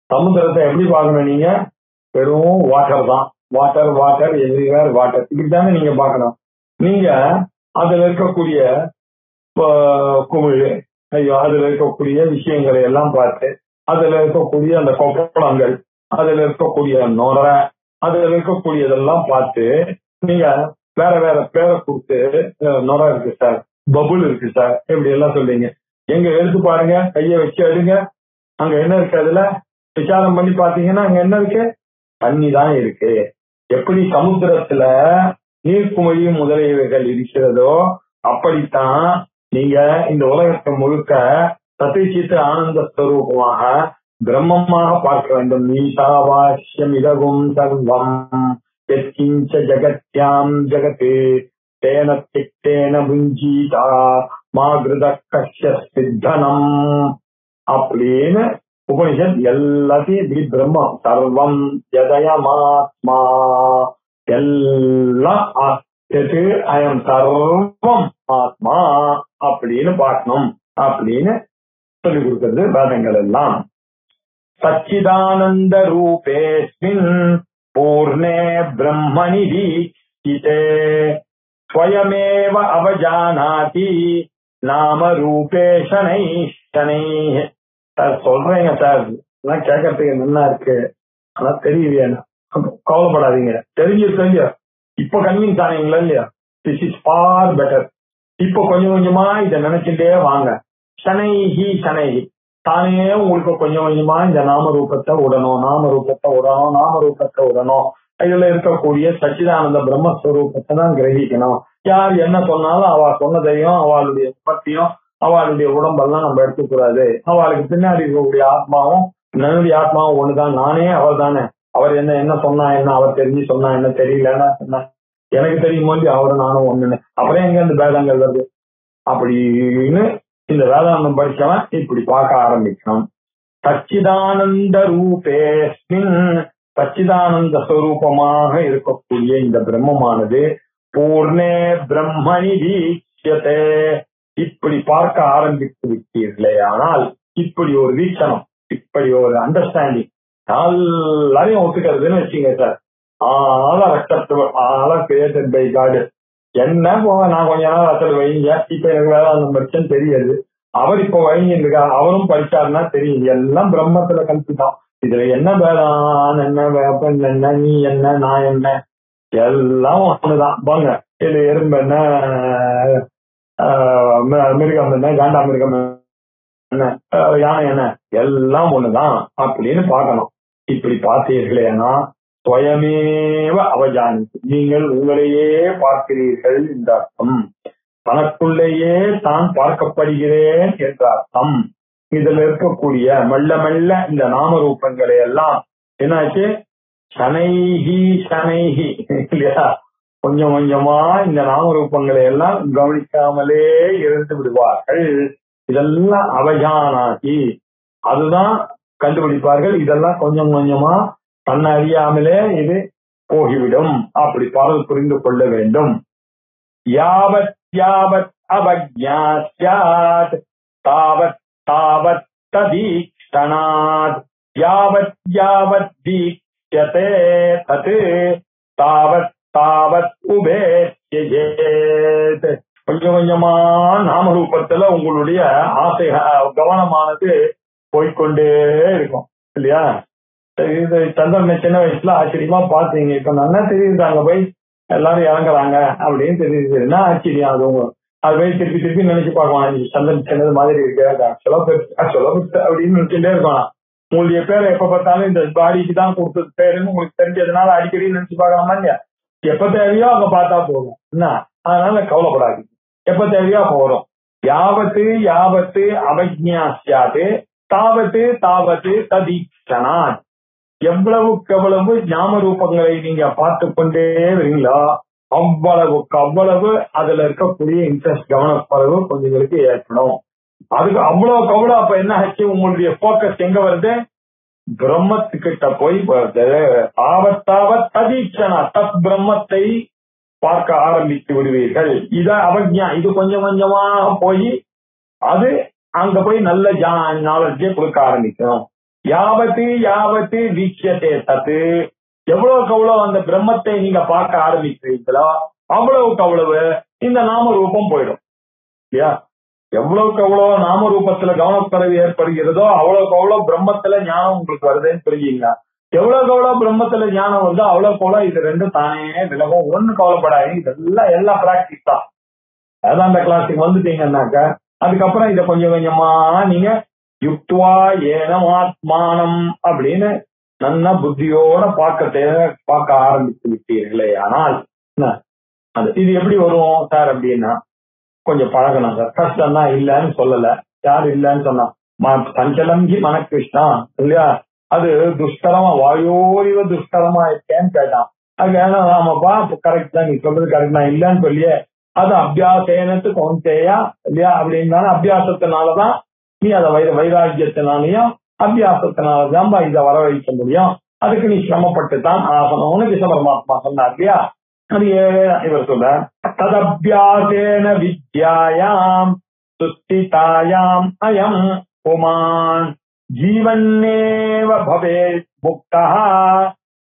சமுத்திரத்தை எப்படி பார்க்கணும் நீங்க? வெறும் வாட்டர் தான். வாட்டர் வாட்டர் எவ்ரிவேர் வாட்டர், இப்படித்தானே நீங்க பார்க்கணும். நீங்க அதுல இருக்கக்கூடிய குமிழ், ஐயோ அதுல இருக்கக்கூடிய விஷயங்களை எல்லாம் பார்த்து, அதுல இருக்கக்கூடிய அந்த கொப்பளங்கள், அதுல இருக்கக்கூடிய நுரை, அதுல இருக்கக்கூடியதெல்லாம் பார்த்து நீங்க வேற வேற பேரை கொடுத்து, நுரை இருக்கு சார், பபுள் இருக்கு சார், இப்படி எல்லாம் சொல்றீங்க. எங்க எடுத்து பாருங்க, கைய வச்சு எடுங்க, அங்க என்ன இருக்கு? அதுல விசாரம் பண்ணி பாத்தீங்கன்னா அங்க என்ன இருக்கு? தண்ணி தான் இருக்கு. எப்படி சமுத்திரத்துல நீர்க்குமிழி முதலியவைகள் இருக்கிறதோ அப்படித்தான் நீங்க இந்த உலகத்தை முழுக்க சத்திச்சித்த ஆனந்த ஸ்வரூபமாக பிரம்மமாக பார்க்க வேண்டும். ஈசாவாஸ்யம் இதகும் சர்வம் யத்கிஞ்ச ஜகத்யாம் ஜகத் தேன திக்தேன புஞ்சீதா மாகிருத கஷ்ய சித்தனம் அப்படின்னு உபனிஷத் எல்லாத்தையும் இப்படி பிரம்மம் சர்வம் ஜதயமாத்மா எல்லாம் அயம் சர்வம் ஆத்மா அப்படின்னு பார்க்கணும் அப்படின்னு சொல்லிக் கொடுக்கிறது வேதங்கள் எல்லாம். சச்சிதானந்த ரூபேஸ்மின் பூர்ணே பிரம்மணி தீட்சிதே ஸ்வயமேவ அவஜானாதி நாம ரூபே சனை சனை. சார் சொல்றேங்க சார், எல்லாம் கேட்கறதுக்கு நல்லா இருக்கு, ஆனா தெரியலையா? கவலைப்படாதீங்க, தெரிஞ்சு இப்ப கன்வின்ஸ் ஆனீங்களா இல்லையா? This is for better. இப்ப கொஞ்சம் கொஞ்சமா இதை நினைச்சுட்டே வாங்க. சனைஹி சனைஹி, தானே உங்களுக்கு கொஞ்சம் கொஞ்சமா இந்த நாமரூபத்தை விடணும், நாமரூபத்தை விடணும், நாமரூபத்தை விடணும். இதுல இருக்கக்கூடிய சச்சிதானந்த பிரம்மஸ்வரூபத்தை தான் கிரகிக்கணும். யார் என்ன சொன்னாலும் அவ சொன்னதையும் அவளுடைய பத்தியும் அவளுடைய உடம்பெல்லாம் நம்ம எடுத்துக்கூடாது. அவளுக்கு பின்னாடி இருக்கக்கூடிய ஆத்மாவும் என்னுடைய ஆத்மாவும் ஒண்ணுதான், நானே அவர் தானே. அவர் என்ன சொன்னா என்ன, அவர் தெரிஞ்சு சொன்னா என்ன, தெரியலன்னா என்ன, எனக்கு தெரியும் போது அவரும் நானும் ஒண்ணுன்னு. அப்புறம் எங்க இந்த வேதங்கள் வருது அப்படின்னு இந்த வேதாந்தம் படிச்சவன் இப்படி பார்க்க ஆரம்பிக்கணும். சச்சிதானந்த ரூபேஸ்மின், சச்சிதானந்த ஸ்வரூபமாக இருக்கக்கூடிய இந்த பிரம்மமானது பூர்ணே பிரம்மணி தீட்சியதே, இப்படி பார்க்க ஆரம்பித்து விட்டீர்களே. ஆனால் இப்படி ஒரு வீட்சணம், இப்படி ஒரு அண்டர்ஸ்டாண்டிங் எல்லாரையும் ஒத்துக்கிறதுன்னு வச்சுங்க சார். Created by God. என்ன நான் கொஞ்ச நாள் அசல் வைங்க, இப்ப எனக்கு வேதாந்தம் படிச்சேன்னு தெரியாது. அவர் இப்ப வைங்க, அவரும் படிச்சாருன்னா தெரியும். எல்லாம் பிரம்மத்துல கல்பிதான். இதுல என்ன வேதான், என்ன வேப்பன் என்ன, நீ என்ன, நான் என்ன, எல்லாம் ஒண்ணுதான். பாங்க, இது எறும்பு என்ன, மிருகம் என்ன, காண்டா மிருகம் என்ன, யானை என்ன, எல்லாம் ஒண்ணுதான் அப்படின்னு பார்க்கணும். இப்படி பார்த்தீர்களேனா ஸ்வயமேவ அவஜானி, நீங்கள் உங்களையே பார்க்கிறீர்கள் என்ற அர்த்தம். தனக்குள்ளேயே தான் பார்க்கப்படுகிறேன் என்ற அர்த்தம். இதுல இருக்கக்கூடிய மெல்ல மெல்ல இந்த நாமரூபங்களை எல்லாம் என்னாச்சு, சனைஹி சனைஹி இல்லையா, கொஞ்சம் கொஞ்சமா இந்த நாமரூபங்களை எல்லாம் கவனிக்காமலே இருந்து விடுவார்கள். இதெல்லாம் அவஜானாகி, அதுதான் கண்டுபிடிப்பார்கள். இதெல்லாம் கொஞ்சம் கொஞ்சமா தன்னை அறியாமலே இது போகிவிடும். அப்படி பாடல் புரிந்து கொள்ள வேண்டும். யாவத் யாவத் அவஜ்ஞாஸ்யாத் தாவத் தாவத் ததீக்ஷணாத் யாவத் யாவத் தீக்ஷ்யதே தத் தாவத் தாவத் உபேத்யஜேத். கொஞ்சம் கொஞ்சமா நாமரூபத்துல உங்களுடைய ஆசை கவனமானது போய்கொண்டே இருக்கும் இல்லையா? இது சந்திரன் சின்ன வயசுல ஆச்சரியமா பாத்தீங்க. இப்ப நல்லா தெரியுது, அங்க போய் எல்லாரும் இறங்குறாங்க அப்படின்னு தெரியுதுன்னா ஆச்சரியம். அது போய் திருப்பி திருப்பி நினைச்சு பார்க்கலாம், சந்திரன் சின்னது மாதிரி இருக்கு, சொல்ல பெருசு அப்படின்னு நினைச்சுட்டே இருக்கலாம். உங்களுடைய பேரை எப்ப பார்த்தாலும் இந்த பாடிக்கு தான் கொடுத்தது பேருன்னு உங்களுக்கு தெரிஞ்சதுனால அடிக்கடி நினைச்சு பார்க்கலாமா இல்லையா? எப்ப தேவையோ அங்க பார்த்தா போகும் என்ன, அதனால கவலைப்படாது. எப்ப தேவையோ போறோம். யாவத்து யாவத்து அவஜ்ஞாஸ்யாது தாவத்து தாவத்து ததீக்ஷணாத், எவ்வளவுக்கு எவ்வளவு ஞாபக ரூபங்களை நீங்க பார்த்து கொண்டே வரீங்களோ அவ்வளவுக்கு அவ்வளவு அதுல இருக்கக்கூடிய இன்ட்ரெஸ்ட் கவனப்பளவு கொஞ்சங்களுக்கு ஏற்படும். அதுக்கு அவ்வளவுக்கு அவ்வளவு அப்ப என்ன ஆச்சு, உங்களுடைய போக்கஸ் எங்க வருது, பிரம்மத்துக்கிட்ட போய் வருது. ஆவத்தாவத் ததீக்ஷணா, தத் பிரம்மத்தை பார்க்க ஆரம்பித்து விடுவீர்கள். இத அவஜ்ஞா, இது கொஞ்சம் கொஞ்சமா போய் அது அங்க போய் நல்ல நாலேஜே கொடுக்க ஆரம்பிக்கும். யாவத்து யாவத்து வீட்சியத்தை தத்து, எவ்வளவுக்கு அவ்வளவு அந்த பிரம்மத்தை நீங்க பார்க்க ஆரம்பிக்கிறீங்களோ அவ்வளவுக்கு அவ்வளவு இந்த நாம ரூபம் போயிடும் இல்லையா? எவ்வளவுக்கு எவ்வளவு நாம ரூபத்துல கவனக்குறைவு ஏற்படுகிறதோ அவ்வளவுக்கு அவ்வளவு பிரம்மத்துல ஞானம் உங்களுக்கு வருதுன்னு புரியுங்களா? எவ்வளவுக்கு எவ்வளவு பிரம்மத்துல ஞானம் வருதோ அவ்வளவுக்கு அவ்வளவு இது ரெண்டும் தானே விலகும். ஒண்ணு கவலைப்படாது, இதெல்லாம் எல்லா பிராக்டிஸ் தான். அதான் அந்த கிளாஸுக்கு வந்துட்டீங்கன்னாக்க அதுக்கப்புறம் இதை கொஞ்சம் கொஞ்சமா நீங்க யுக்துவா ஏனமாத்மானம் அப்படின்னு நல்லா புத்தியோட பார்க்க ஆரம்பித்து விட்டீர்களே. ஆனால் இது எப்படி வரும் சார் அப்படின்னா கொஞ்சம் பழகணும் சார். கஷ்டம் தான் இல்லன்னு சொல்லல, யாரு இல்லன்னு சொன்னா சஞ்சலம்ஜி மனகிருஷ்ணா இல்லையா, அது துஷ்கரமா வாயோரிவ துஷ்கரமா இருக்கேன்னு கேட்டான். அது ஏன்னா ஆமாப்பா கரெக்ட் தான், நீ சொல்றது கரெக்ட் தான், இல்லன்னு சொல்லியே அது அபியாசேனத்து கவுந்தேயா இல்லையா அப்படின்னாலும் அபியாசத்தினாலதான் நீ அதை வைராக்கியத்தினாலையும் அபியாசத்தினாலதான் இதை வரவழைக்க முடியும். அதுக்கு நீ சிரமப்பட்டு தான் ஆகணும்னு கிருஷ்ண பரமாத்மா சொன்னார் இல்லையா? அது இவர் சொல்ற ததபியாசேன வித்யாயாம் சுஸ்திதாயாம் அயம் புமான் ஜீவன்னேவ பவே முக்தா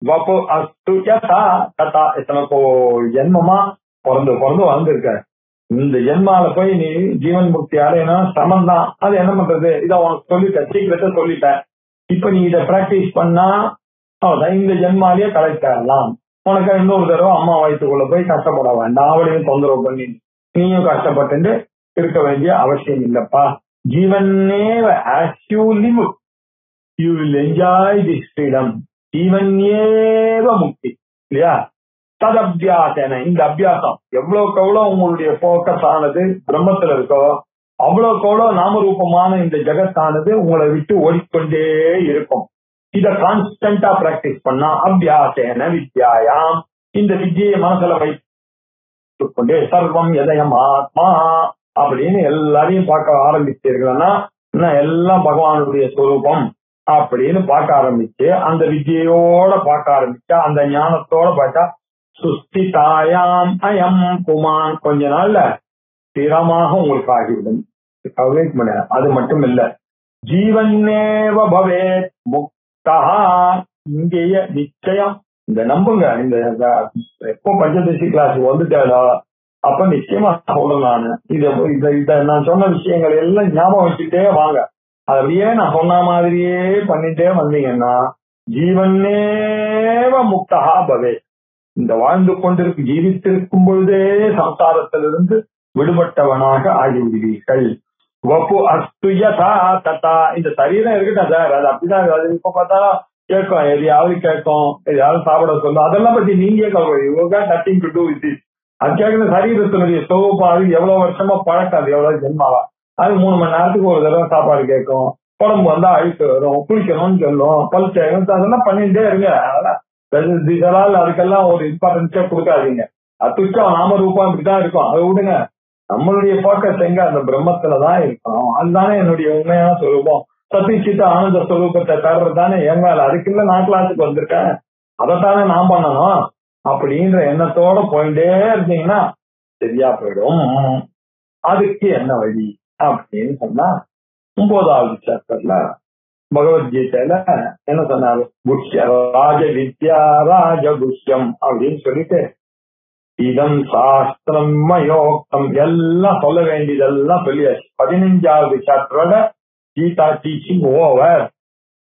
வபு அஸ்து யதா ததா. எத்தனைக்கோ ஜென்மமா பிறந்து வந்திருக்க, இந்த ஜென்மால போய் நீ ஜீவன் முக்தி அடையனா சமம் தான். அது என்ன பண்றது, இதை உனக்கு சொல்லிட்டேன், சீக்கிரத்தை சொல்லிட்டேன். இப்ப நீ இதை பிராக்டிஸ் பண்ணா அவ்வளவுதான், இந்த ஜென்மாலேயே கலெக்ட் ஆகலாம். உனக்கு இன்னொரு தடவை அம்மா வயிற்றுக்குள்ள போய் கஷ்டப்பட வேண்டாம், அவளையும் தொந்தரவு பண்ணி நீயும் கஷ்டப்பட்டு இருக்க வேண்டிய அவசியம் இல்லப்பா. ஜீவன்னேவ as you live you will enjoy this freedom. ஜீவன்னேவ முக்தி இல்லையா? ததபியாசன, இந்த அபியாசம் எவ்வளவுக்கு எவ்வளவு உங்களுடைய போக்கஸ் ஆனது பிரம்மத்துல இருக்கோ அவ்வளவுக்கு எவ்வளவு நாமரூபமான இந்த ஜெகத்தானது உங்களை விட்டு ஓடிக்கொண்டே இருக்கும். இத கான்ஸ்டன்டா பிராக்டிஸ் பண்ணா அபியாசன வித்யாயாம், இந்த வித்தியை மனசுல வைத்துக் கொண்டே சர்வம் எதயம் ஆத்மா அப்படின்னு எல்லாரையும் பார்க்க ஆரம்பிச்சிருக்கா, எல்லாம் பகவானுடைய ஸ்வரூபம் அப்படின்னு பார்க்க ஆரம்பிச்சு அந்த வித்தியோட பார்க்க ஆரம்பிச்சா, அந்த ஞானத்தோட பார்த்தா சுஸ்திதாயாம் அயம் புமான், கொஞ்ச நாள்ல ஸ்திரமாக உங்களுக்கு ஆகிவிடும். அது மட்டும் இல்ல, ஜீவன்னேவ பவே முக்தா, இங்கேயே நிச்சயம் இந்த நம்புங்க. இந்த எப்போ பஞ்சதசி கிளாஸ் வந்துட்டாலோ அப்ப நிச்சயமா சொல்றேன் நானு, இத நான் சொன்ன விஷயங்கள் எல்லாம் ஞாபகம் வச்சுட்டே வாங்க. அப்படியே நான் சொன்ன மாதிரியே பண்ணிட்டே வந்தீங்கன்னா ஜீவன்னேவ முக்தா பவே, இந்த வாழ்ந்து கொண்டிருக்கு ஜீவித்திருக்கும் பொழுதே சம்சாரத்திலிருந்து விடுபட்டவனாக ஆகிவிடுவீர்கள். வபு அஸ்து யதா ததா, இந்த சரீரம் இருக்கட்டும் சார், அது அப்படிதான். அது இப்ப பார்த்தா கேட்கும், எதையாவது கேட்கும், எதையாவது சாப்பிட சொல்லும், அதெல்லாம் பத்தி நீங்க nothing to do with it. அது கேட்கிற சரீரத்தினுடைய சோபாது எவ்வளவு வருஷமா பழக்கம், அது எவ்வளவு ஜென்மாவா, அது 3 மணி நேரத்துக்கு ஒரு தடவை சாப்பாடு கேட்கும், உடம்பு வந்தா அழுக்கு வரும், குளிக்கணும்னு சொல்லும், பல் தேவை, அதெல்லாம் பண்ணிட்டே இருங்க. அதெல்லாம் அதுக்கெல்லாம் ஒரு இம்பார்ட்டன்ஸே கொடுக்காதீங்க. அத்துச்சம் நாமரூபம் இப்படிதான் இருக்கும், அதை விடுங்க. நம்மளுடைய போக்கஸ் எங்க, அந்த பிரம்மத்துலதான் இருக்கணும். அதுதானே என்னுடைய உண்மையான ஸ்வரூபம். சத்திச்சித்த ஆனந்த ஸ்வரூபத்தை தர்றதுதானே என் மேல. அதுக்குள்ள நான் கிளாஸுக்கு வந்திருக்கேன், அதைத்தானே நான் பண்ணணும் அப்படின்ற எண்ணத்தோட போயிட்டே இருந்தீங்கன்னா சரியா போயிடும். அதுக்கு என்ன வழி அப்படின்னு சொன்னா 9வது சாப்டர்ல பகவத்கீதையில என்ன சொன்னாரு, குஷ்ய ராஜ வித்யா ராஜகுஷ்யம் அப்படின்னு சொல்லிட்டு இதம் சாஸ்திரம் மயோக்தம் எல்லாம் சொல்ல வேண்டியதெல்லாம் சொல்லியாச்சு. 15வது சாப்டரோட கீதா டீச்சிங் ஓவர்.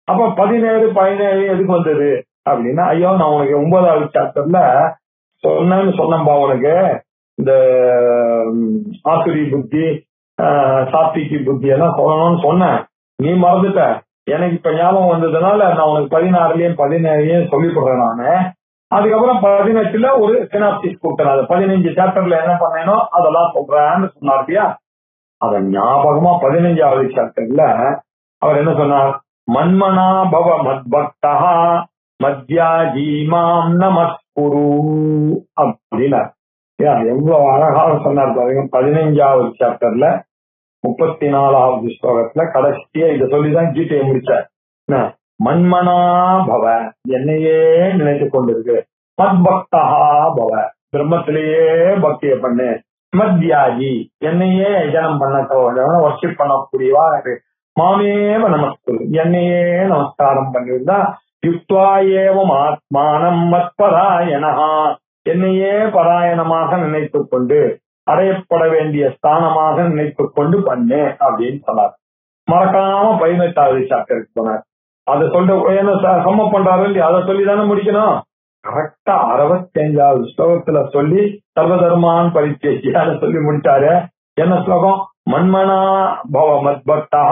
அப்ப 17, 17 எதுக்கு வந்தது அப்படின்னா, ஐயோ நான் உனக்கு 9வது சாப்டர்ல சொன்னேன்பா, உனக்கு இந்த ஆசுரி புத்தி சாத்விகி புத்தி எல்லாம் சொல்லணும்னு சொன்னேன், நீ மறந்துட்ட. எனக்கு இப்ப ஞாபகம் வந்ததுனால நான் உனக்கு 16லயும் 17லயும் சொல்லிவிடுறேன் நானு. அதுக்கப்புறம் 18ல ஒரு சினாப்சிஸ் கொடுத்தேன். அது 15 சாப்டர்ல என்ன பண்ணேனோ அதெல்லாம் சொல்றேன்னு சொன்னார் இல்லையா? அத ஞாபகமா 15வது சாப்டர்ல அவர் என்ன சொன்னார், மன்மனா பவ மத்பக்தா மத்யாஜீமாம் நமஸ்குரு அப்படின்னா எவ்வளவு அழகாக சொன்னார் பாருங்க. 15வது சாப்டர்ல 34வது ஸ்லோகத்துல கடைசியா இதை சொல்லிதான் கீதையை முடிச்சார். மன்மனா பவ, என்னையே நினைத்து கொண்டிருக்கு. மத்பக்தா பவ, பிரம்மத்திலேயே பக்தியை பண்ணு. மத்யாஜி, என்னையே யஜனம் பண்ண வர்ஷிப் பண்ணக்கூடியவா இருக்கு. மாமேவ நமஸ்குரு, என்னையே நமஸ்காரம் பண்ணிருந்தா. யுக்த்வா ஏவம் ஆத்மானம் மத்பராயணஹா, என்னையே பராயணமாக நினைத்துக் கொண்டு அடையப்பட வேண்டிய ஸ்தானமாக நினைத்துக் கொண்டு பண்ணு அப்படின்னு சொன்னார். மறக்காம 18வது சாப்டருக்கு போனார். அதை சொல்ற சம்ம பண்றாரு இல்லையா, அதை சொல்லிதானே முடிக்கணும். கரெக்டா 65வது ஸ்லோகத்துல சொல்லி சர்வதர்மான் பரிச்சேசியான்னு சொல்லி முடிச்சாரு. என்ன ஸ்லோகம், மன்மனா பவ மத்பக்தா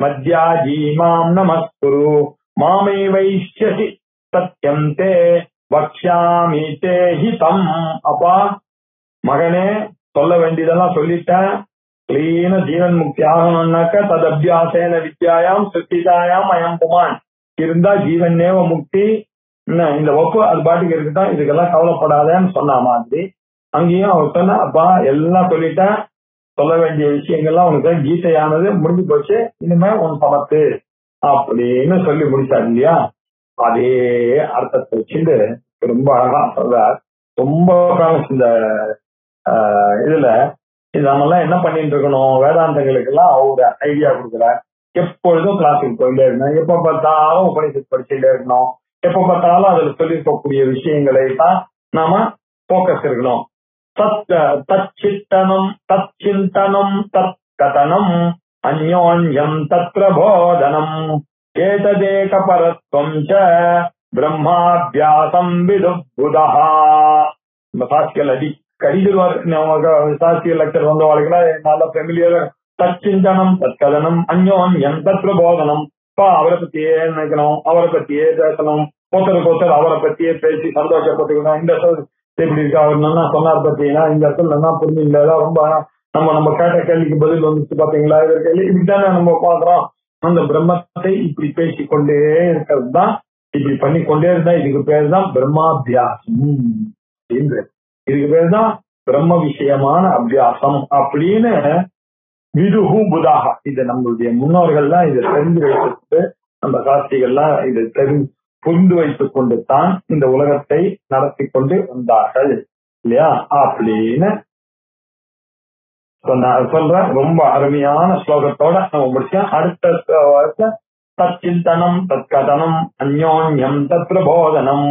மத்யாஜீமாம் நமஸ்குரு மாமை வைஷ்யசி சத்யம் தே வக்ஷ்யாமி தே ஹிதம். அப்பா மகனே, சொல்ல வேண்டியதெல்லாம் சொல்லிட்டேன். கிளீன ஜீவன் முக்தி ஆகணும்னாக்க தது அபியாசேன வித்யாயாம் சுத்திதாயாம் அயம் புமான் இருந்தா ஜீவன்னேவ முக்தி. இந்த வப்பு அது பாட்டுக்கு இருக்குதான், இதுக்கெல்லாம் கவலைப்படாதேன்னு சொன்ன மாதிரி அங்கேயும் அவர் சொன்ன, அப்பா எல்லாம் சொல்லிட்டேன், சொல்ல வேண்டிய விஷயங்கள்லாம் உனக்கு கீதையானது முடிஞ்சு போச்சு, இனிமே உன் சமத்து அப்படின்னு சொல்லி முடிச்சாரு இல்லையா? அதே அர்த்தத்தை வச்சுட்டு ரொம்ப அழகா சொல்றார். ரொம்ப இந்த இதுல நம்மெல்லாம் என்ன பண்ணிட்டு இருக்கணும், வேதாந்தங்களுக்கு எல்லாம் ஒரு ஐடியா கொடுக்குறார். எப்பொழுதும் கிளாஸுக்கு போயிட்டே இருக்கணும், எப்ப பார்த்தாலும் உபநிஷத் படிச்சுட்டே இருக்கணும், எப்ப பார்த்தாலும் அதுல சொல்லியிருக்கக்கூடிய விஷயங்களை தான் நாம போக்கஸ் இருக்கணும். தச்சித்தனம் தச்சிந்தனம் தத் கதனம் அந்யோன்யம் தத்ர போதனம் ஏததேக பரத்வம் ச பிரம்மாபியாசம் விதுபுதஹ. நம்ம சாஸ்திரிகள் அடிக்கடிவார், சாஸ்திரிய லெக்சர் வந்தவாளுக்குன்னா நல்ல ஃபெமிலியர். தச்சிந்தனம் தற்கதனம் அந்யோன்யம் தத்ர போதனம். அவரை பத்தியே நினைக்கணும், அவரை பத்தியே பேசணும், ஒருத்தருக்கு ஒருத்தர் அவரை பத்தியே பேசி சந்தோஷப்பட்டுக்கணும். இந்த இப்படி இருக்கு, அவர் நல்லா சொன்னார் பத்தீங்கன்னா, இந்த இடத்துல நல்லா புரிஞ்சுங்களா, ரொம்ப நம்ம கேட்ட கேள்விக்கு பதில் வந்துச்சு பாத்தீங்களா, இதற்கு கேள்வி இப்படித்தானே நம்ம பாக்குறோம். அந்த பிரம்மத்தை இப்படி பேசிக்கொண்டே இருக்கிறது தான், இப்படி பண்ணிக்கொண்டே இருந்தா இதுக்கு பேர் தான் பிரம்மாபியாசம். இதுக்கு பேர் தான் பிரம்ம விஷயமான அபியாசம் அப்படின்னு விதுஹு புதாக. இது நம்மளுடைய முன்னோர்கள்லாம் இதை தெரிந்து வைத்து, நம்ம சாஸ்திரிகள்லாம் இதை புரிந்து வைத்துக் கொண்டு தான் இந்த உலகத்தை நடத்தி கொண்டு வந்தார்கள் இல்லையா அப்படின்னு சொல்ற ரொம்ப அருமையான ஸ்லோகத்தோட நம்ம முடிச்சோம். அடுத்த தச்சிந்தனம் தற்கதனம் அந்யோன்யம் தத்ர போதனம்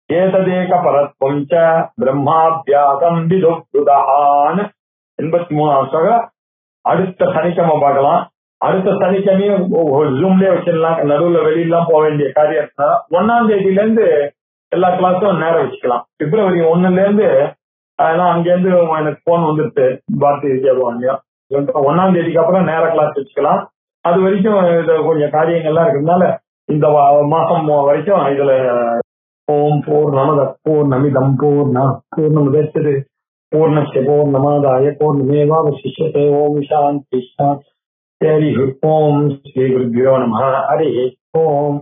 ஏததேக பரத்வம் ச பிரம்மாபியாசம் விதுபுதஹான்னு 83ஆம் ஸ்லோகம் அடுத்த சனிக்கிழமை பார்க்கலாம். அடுத்த சனிக்கிழமையும் ஜூம்லயே வச்சிடலாம், நடுவுல வெளியெல்லாம் போக வேண்டிய காரியம். 1ஆம் தேதியில இருந்து எல்லா கிளாஸும் நேரம் வச்சுக்கலாம். பிப்ரவரி 1ல இருந்து அங்கேருந்து எனக்கு போன் வந்துருச்சு, பாரதி வித்யாபவன்யா 1ஆம் தேதிக்கு அப்புறம் நேர கிளாஸ் வச்சுக்கலாம். அது வரைக்கும் கொஞ்சம் காரியங்கள்லாம் இருக்கிறதுனால இந்த மாசம் வரைக்கும் இதுல ஓம் பூர்ணமத பூர்ணமிதம் பூர்ணமுதச்சது பூர்ணஸ்ய பூர்ணமாதாய பூர்ணமேவாவசிஷ்யதே. ஓம் சாந்தி சாந்தி. ஹரி ஓம் ஸ்ரீ குருभ्यो நமः. ஹரி ஓம்.